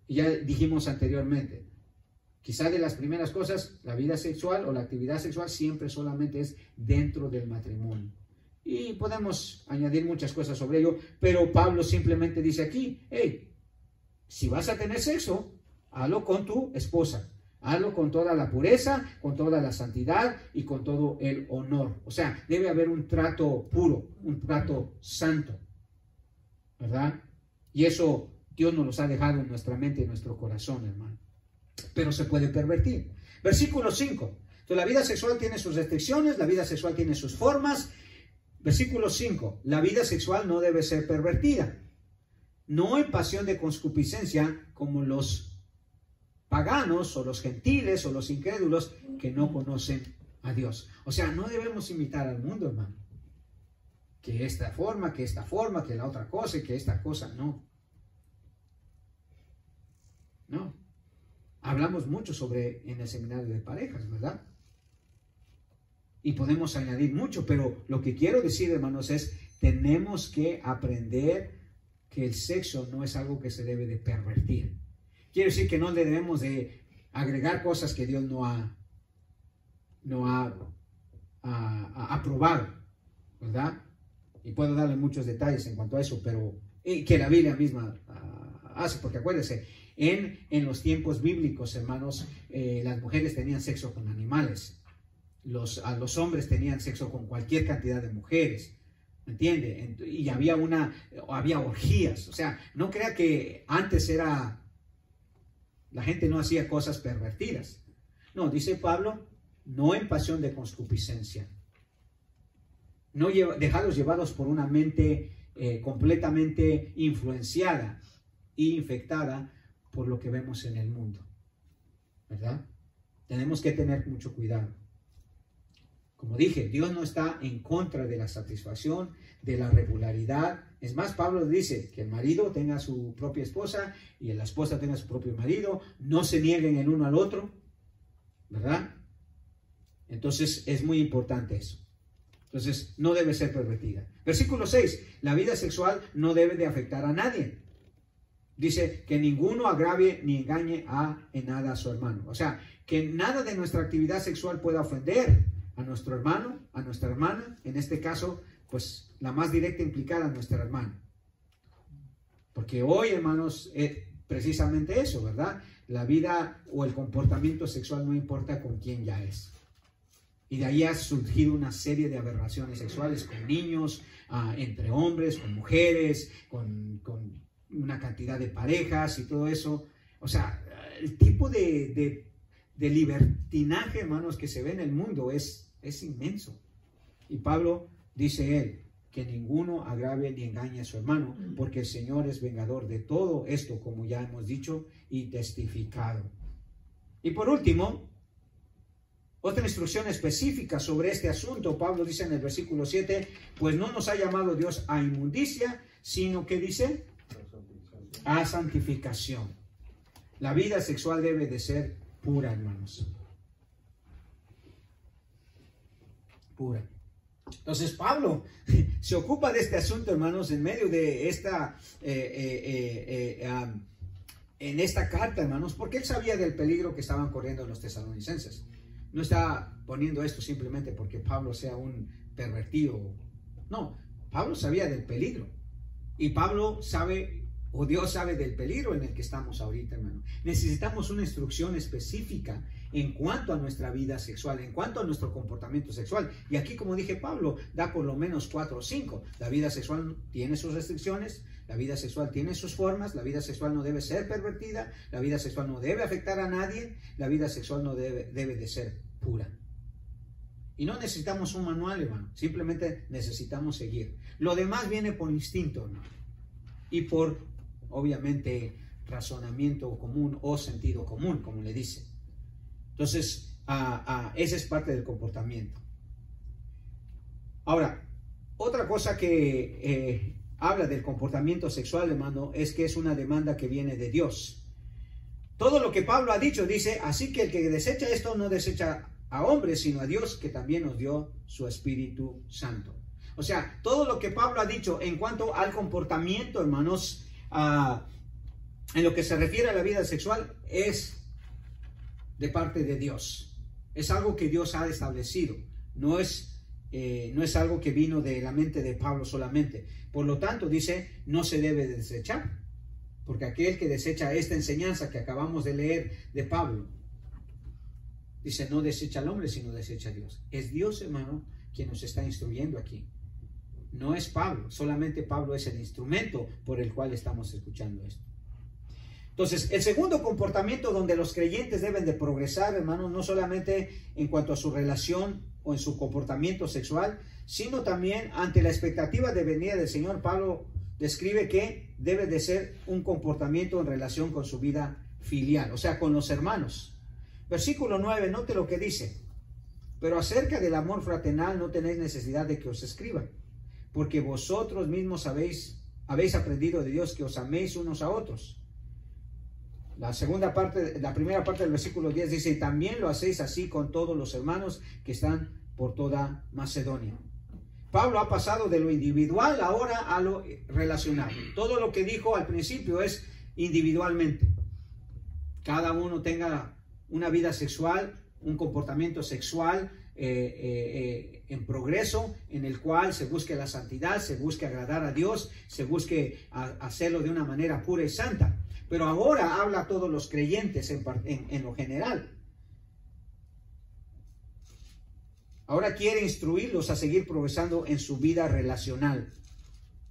Y ya dijimos anteriormente, quizá de las primeras cosas, la vida sexual o la actividad sexual siempre solamente es dentro del matrimonio. Y podemos añadir muchas cosas sobre ello, pero Pablo simplemente dice aquí, si vas a tener sexo, hazlo con tu esposa. Hazlo con toda la pureza, con toda la santidad y con todo el honor. O sea, debe haber un trato puro, un trato santo, ¿verdad? Y eso Dios nos los ha dejado en nuestra mente y en nuestro corazón, hermano. Pero se puede pervertir. Versículo 5. Entonces, la vida sexual tiene sus restricciones, la vida sexual tiene sus formas. Versículo 5. La vida sexual no debe ser pervertida. No en pasión de concupiscencia como los paganos o los gentiles o los incrédulos que no conocen a Dios. O sea, no debemos imitar al mundo, hermano. Que esta forma, que la otra cosa y que esta cosa, no. No. Hablamos mucho en el seminario de parejas, ¿verdad? Y podemos añadir mucho, pero lo que quiero decir, hermanos, es tenemos que aprender que el sexo no es algo que se debe de pervertir. Quiere decir que no debemos de agregar cosas que Dios no ha aprobado, ¿verdad? Y puedo darle muchos detalles en cuanto a eso, pero que la Biblia misma hace, porque acuérdense, en los tiempos bíblicos, hermanos, las mujeres tenían sexo con animales, los hombres tenían sexo con cualquier cantidad de mujeres, ¿me entiende? Y había orgías. O sea, no crea que antes la gente no hacía cosas pervertidas. No, dice Pablo, no en pasión de concupiscencia, no dejados llevados por una mente completamente influenciada e infectada por lo que vemos en el mundo, ¿verdad? Tenemos que tener mucho cuidado. Como dije, Dios no está en contra de la satisfacción, de la regularidad. Es más, Pablo dice que el marido tenga su propia esposa y la esposa tenga su propio marido, no se nieguen el uno al otro, ¿verdad? Entonces es muy importante eso. Entonces no debe ser pervertida. Versículo 6, la vida sexual no debe de afectar a nadie. Dice que ninguno agravie ni engañe en nada a su hermano. O sea, que nada de nuestra actividad sexual pueda ofender a nuestro hermano, a nuestra hermana. En este caso, pues la más directa implicada a nuestra hermana. Porque hoy, hermanos, precisamente eso, ¿verdad? La vida o el comportamiento sexual no importa con quién ya es. Y de ahí ha surgido una serie de aberraciones sexuales con niños, entre hombres, con mujeres, con una cantidad de parejas y todo eso. O sea, el tipo de libertinaje, hermanos, que se ve en el mundo es inmenso. Y Pablo dice él que ninguno agrave ni engañe a su hermano, porque el Señor es vengador de todo esto, como ya hemos dicho y testificado. Y por último, otra instrucción específica sobre este asunto. Pablo dice en el versículo 7, pues no nos ha llamado Dios a inmundicia, sino que dice a santificación. La vida sexual debe de ser pura, hermanos. Pura. Entonces Pablo se ocupa de este asunto, hermanos, en medio de esta en esta carta, hermanos, porque él sabía del peligro que estaban corriendo los tesalonicenses. No está poniendo esto simplemente porque Pablo sea un pervertido. No, Pablo sabía del peligro. Y Pablo sabe, o Dios sabe del peligro en el que estamos ahorita, hermano. Necesitamos una instrucción específica en cuanto a nuestra vida sexual, en cuanto a nuestro comportamiento sexual. Y aquí, como dije, Pablo da por lo menos 4 o 5. La vida sexual tiene sus restricciones, la vida sexual tiene sus formas, la vida sexual no debe ser pervertida, la vida sexual no debe afectar a nadie, la vida sexual no debe de ser pura. Y no necesitamos un manual, hermano, simplemente necesitamos seguir. Lo demás viene por instinto, hermano, y por, obviamente, razonamiento común o sentido común, como le dice. Entonces, esa es parte del comportamiento. Ahora, otra cosa que habla del comportamiento sexual, hermano, es que es una demanda que viene de Dios. Todo lo que Pablo ha dicho dice, así que el que desecha esto no desecha a hombres, sino a Dios, que también nos dio su Espíritu Santo. O sea, todo lo que Pablo ha dicho en cuanto al comportamiento, hermanos, en lo que se refiere a la vida sexual, es de parte de Dios. Es algo que Dios ha establecido. No es algo que vino de la mente de Pablo solamente. Por lo tanto, dice, no se debe desechar. Porque aquel que desecha esta enseñanza que acabamos de leer de Pablo, dice, no desecha al hombre, sino desecha a Dios. Es Dios, hermano, quien nos está instruyendo aquí. No es Pablo, solamente Pablo es el instrumento por el cual estamos escuchando esto. Entonces, el segundo comportamiento donde los creyentes deben de progresar, hermanos, no solamente en cuanto a su relación o en su comportamiento sexual, sino también ante la expectativa de venida del Señor. Pablo describe que debe de ser un comportamiento en relación con su vida filial, o sea, con los hermanos. Versículo 9, note lo que dice. Pero acerca del amor fraternal no tenéis necesidad de que os escriba, porque vosotros mismos habéis aprendido de Dios que os améis unos a otros. La primera parte del versículo 10 dice, y también lo hacéis así con todos los hermanos que están por toda Macedonia. Pablo ha pasado de lo individual ahora a lo relacional. Todo lo que dijo al principio es individualmente. Cada uno tenga una vida sexual, un comportamiento sexual en progreso, en el cual se busque la santidad, se busque agradar a Dios, se busque hacerlo de una manera pura y santa. Pero ahora habla a todos los creyentes en lo general. Ahora quiere instruirlos a seguir progresando en su vida relacional.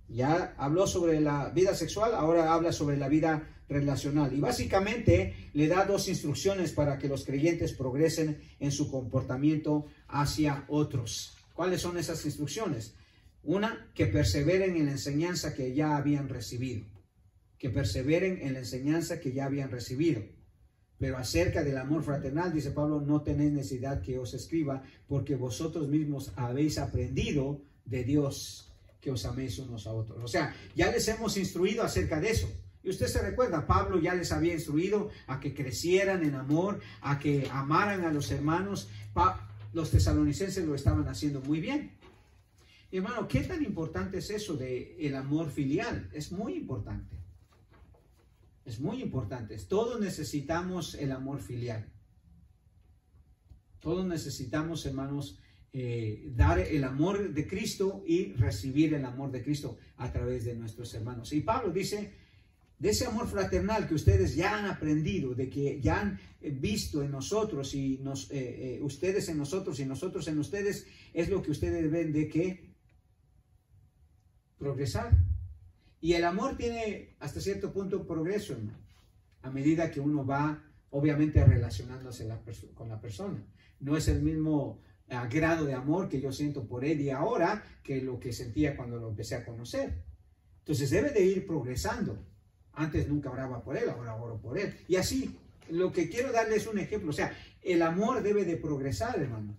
Ya habló sobre la vida sexual, ahora habla sobre la vida relacional. Y básicamente le da 2 instrucciones para que los creyentes progresen en su comportamiento hacia otros. ¿Cuáles son esas instrucciones? Una, que perseveren en la enseñanza que ya habían recibido. Que perseveren en la enseñanza que ya habían recibido. Pero acerca del amor fraternal, dice Pablo, no tenéis necesidad que os escriba, porque vosotros mismos habéis aprendido de Dios que os améis unos a otros. O sea, ya les hemos instruido acerca de eso. Y usted se recuerda, Pablo ya les había instruido a que crecieran en amor, a que amaran a los hermanos. Los tesalonicenses lo estaban haciendo muy bien. Y hermano, ¿qué tan importante es eso del amor filial? Es muy importante. Es muy importante. Todos necesitamos el amor filial. Todos necesitamos, hermanos, dar el amor de Cristo y recibir el amor de Cristo a través de nuestros hermanos. Y Pablo dice, de ese amor fraternal que ustedes ya han aprendido, de que ya han visto en nosotros y ustedes en nosotros y nosotros en ustedes, es lo que ustedes deben de que progresar. Y el amor tiene hasta cierto punto progreso, hermano, a medida que uno va, obviamente, relacionándose con la persona. No es el mismo grado de amor que yo siento por Él y ahora que lo que sentía cuando lo empecé a conocer. Entonces debe de ir progresando. Antes nunca oraba por Él, ahora oro por Él. Y así, lo que quiero darles es un ejemplo. O sea, el amor debe de progresar, hermano.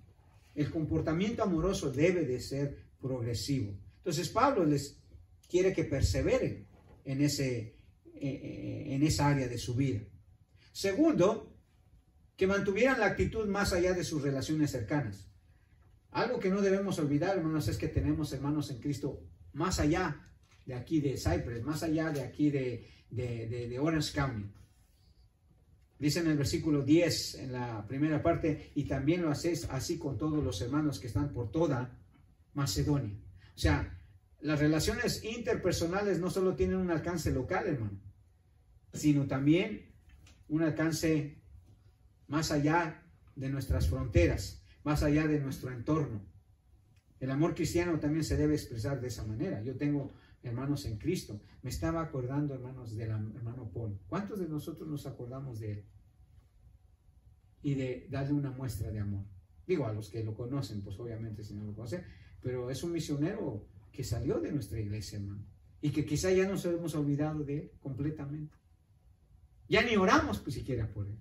El comportamiento amoroso debe de ser progresivo. Entonces Pablo les quiere que perseveren en esa área de su vida. Segundo, que mantuvieran la actitud más allá de sus relaciones cercanas. Algo que no debemos olvidar, hermanos, es que tenemos hermanos en Cristo más allá de aquí de Cypress, más allá de aquí de Orange County. Dice en el versículo 10, en la primera parte, y también lo hacéis así con todos los hermanos que están por toda Macedonia. O sea, las relaciones interpersonales no solo tienen un alcance local, hermano, sino también un alcance más allá de nuestras fronteras, más allá de nuestro entorno. El amor cristiano también se debe expresar de esa manera. Yo tengo hermanos en Cristo. Me estaba acordando, hermanos, del hermano Paul. ¿Cuántos de nosotros nos acordamos de él? Y de darle una muestra de amor. Digo, a los que lo conocen, pues obviamente si no lo conocen, pero es un misionero que salió de nuestra iglesia, hermano. Y que quizá ya nos hemos olvidado de él completamente. Ya ni oramos, pues siquiera por él.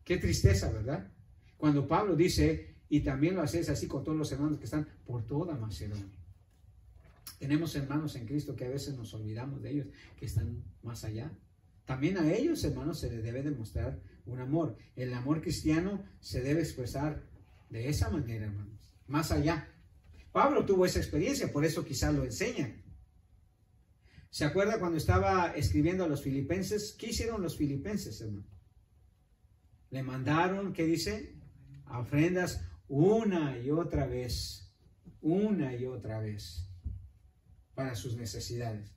Qué tristeza, ¿verdad? Cuando Pablo dice, y también lo hacéis así con todos los hermanos que están por toda Macedonia. Tenemos hermanos en Cristo que a veces nos olvidamos de ellos, que están más allá. También a ellos, hermanos, se les debe demostrar un amor. El amor cristiano se debe expresar de esa manera, hermanos, más allá. Pablo tuvo esa experiencia, por eso quizás lo enseña. ¿Se acuerda cuando estaba escribiendo a los filipenses? ¿Qué hicieron los filipenses, hermano? Le mandaron, ¿qué dice? Ofrendas una y otra vez, para sus necesidades.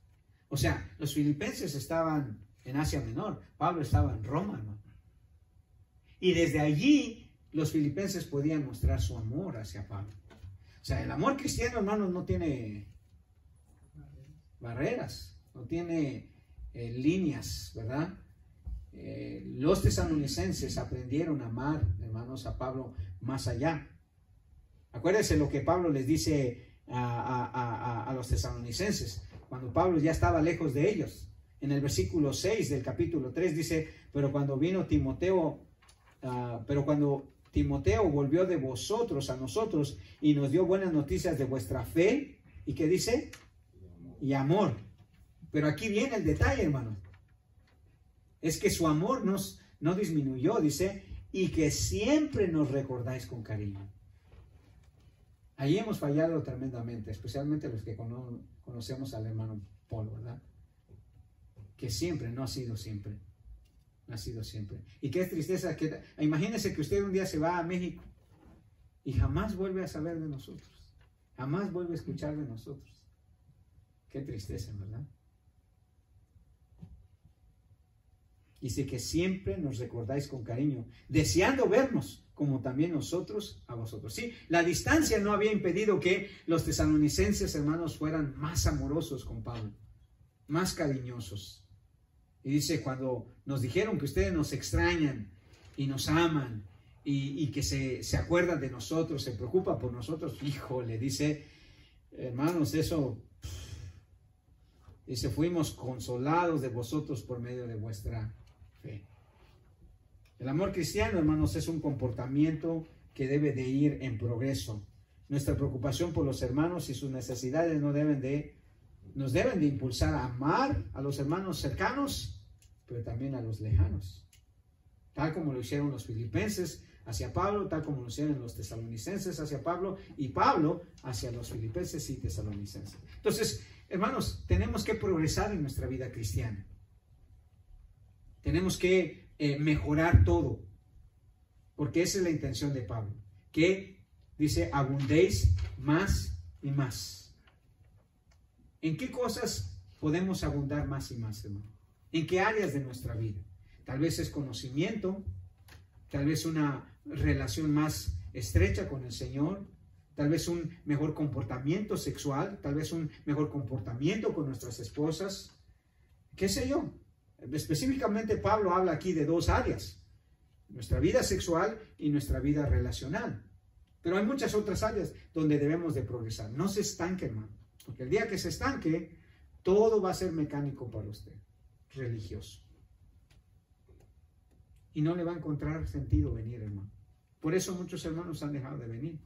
O sea, los filipenses estaban en Asia Menor, Pablo estaba en Roma, hermano. Y desde allí los filipenses podían mostrar su amor hacia Pablo. O sea, el amor cristiano, hermanos, no tiene barreras, no tiene líneas, ¿verdad? Los tesalonicenses aprendieron a amar, hermanos, a Pablo más allá. Acuérdense lo que Pablo les dice a los tesalonicenses, cuando Pablo ya estaba lejos de ellos. En el versículo 6 del capítulo 3 dice, pero cuando Timoteo volvió de vosotros a nosotros y nos dio buenas noticias de vuestra fe, ¿y qué dice? Y amor. Pero aquí viene el detalle, hermano. Es que su amor no disminuyó, dice, y que siempre nos recordáis con cariño. Allí hemos fallado tremendamente, especialmente los que conocemos al hermano Paul, ¿verdad? Que siempre, no ha sido siempre. No ha sido siempre. Y qué tristeza. Imagínense que usted un día se va a México y jamás vuelve a saber de nosotros. Jamás vuelve a escuchar de nosotros. Qué tristeza, ¿verdad? Dice que siempre nos recordáis con cariño, deseando vernos, como también nosotros a vosotros. Sí, la distancia no había impedido que los tesalonicenses, hermanos, fueran más amorosos con Pablo, más cariñosos. Y dice, cuando nos dijeron que ustedes nos extrañan y nos aman y que se acuerdan de nosotros, se preocupan por nosotros, híjole, dice, hermanos, eso, dice, fuimos consolados de vosotros por medio de vuestra fe. El amor cristiano, hermanos, es un comportamiento que debe de ir en progreso. Nuestra preocupación por los hermanos y sus necesidades nos deben de impulsar a amar a los hermanos cercanos, pero también a los lejanos. Tal como lo hicieron los filipenses hacia Pablo, tal como lo hicieron los tesalonicenses hacia Pablo, y Pablo hacia los filipenses y tesalonicenses. Entonces, hermanos, tenemos que progresar en nuestra vida cristiana. Tenemos que mejorar todo, porque esa es la intención de Pablo, que dice, abundéis más y más. ¿En qué cosas podemos abundar más y más, hermano? ¿En qué áreas de nuestra vida? Tal vez es conocimiento, tal vez una relación más estrecha con el Señor, tal vez un mejor comportamiento sexual, tal vez un mejor comportamiento con nuestras esposas, qué sé yo. Específicamente Pablo habla aquí de dos áreas, nuestra vida sexual y nuestra vida relacional. Pero hay muchas otras áreas donde debemos de progresar. No se estanque, hermano. Porque el día que se estanque, todo va a ser mecánico para usted, religioso. Y no le va a encontrar sentido venir, hermano. Por eso muchos hermanos han dejado de venir.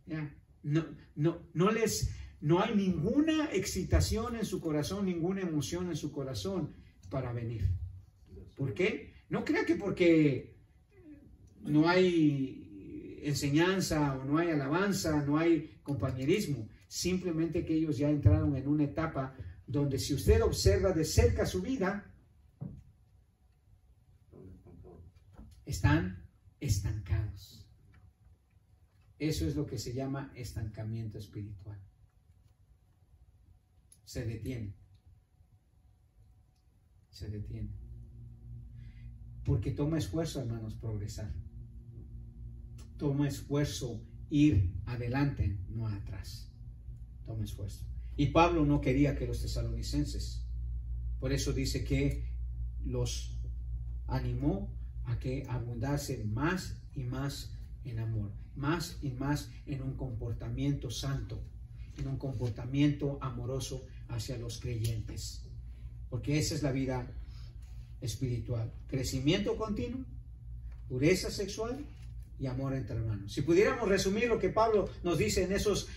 Ya. No hay ninguna excitación en su corazón, ninguna emoción en su corazón para venir. ¿Por qué? No crea que porque no hay enseñanza o no hay alabanza, no hay compañerismo. Simplemente que ellos ya entraron en una etapa donde si usted observa de cerca su vida, están estancados. Eso es lo que se llama estancamiento espiritual. Se detiene. Se detiene. Porque toma esfuerzo, hermanos, progresar. Toma esfuerzo ir adelante, no atrás. Toma esfuerzo. Y Pablo no quería que los tesalonicenses, por eso dice que los animó a que abundasen más y más en amor, más y más en un comportamiento santo, en un comportamiento amoroso hacia los creyentes. Porque esa es la vida espiritual. Crecimiento continuo, pureza sexual y amor entre hermanos. Si pudiéramos resumir lo que Pablo nos dice en esos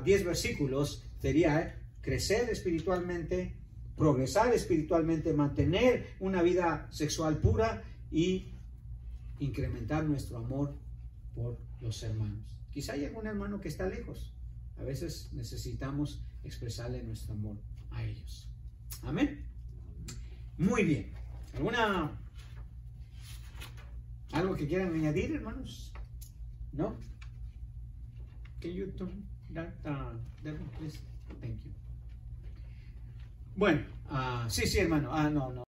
10 versículos, sería crecer espiritualmente, progresar espiritualmente, mantener una vida sexual pura y incrementar nuestro amor por los hermanos. Quizá hay algún hermano que está lejos. A veces necesitamos expresarle nuestro amor a ellos. Amén. Muy bien. ¿Algo que quieran añadir, hermanos? ¿No? Can you turn that please? Thank you. Bueno, sí, hermano. No.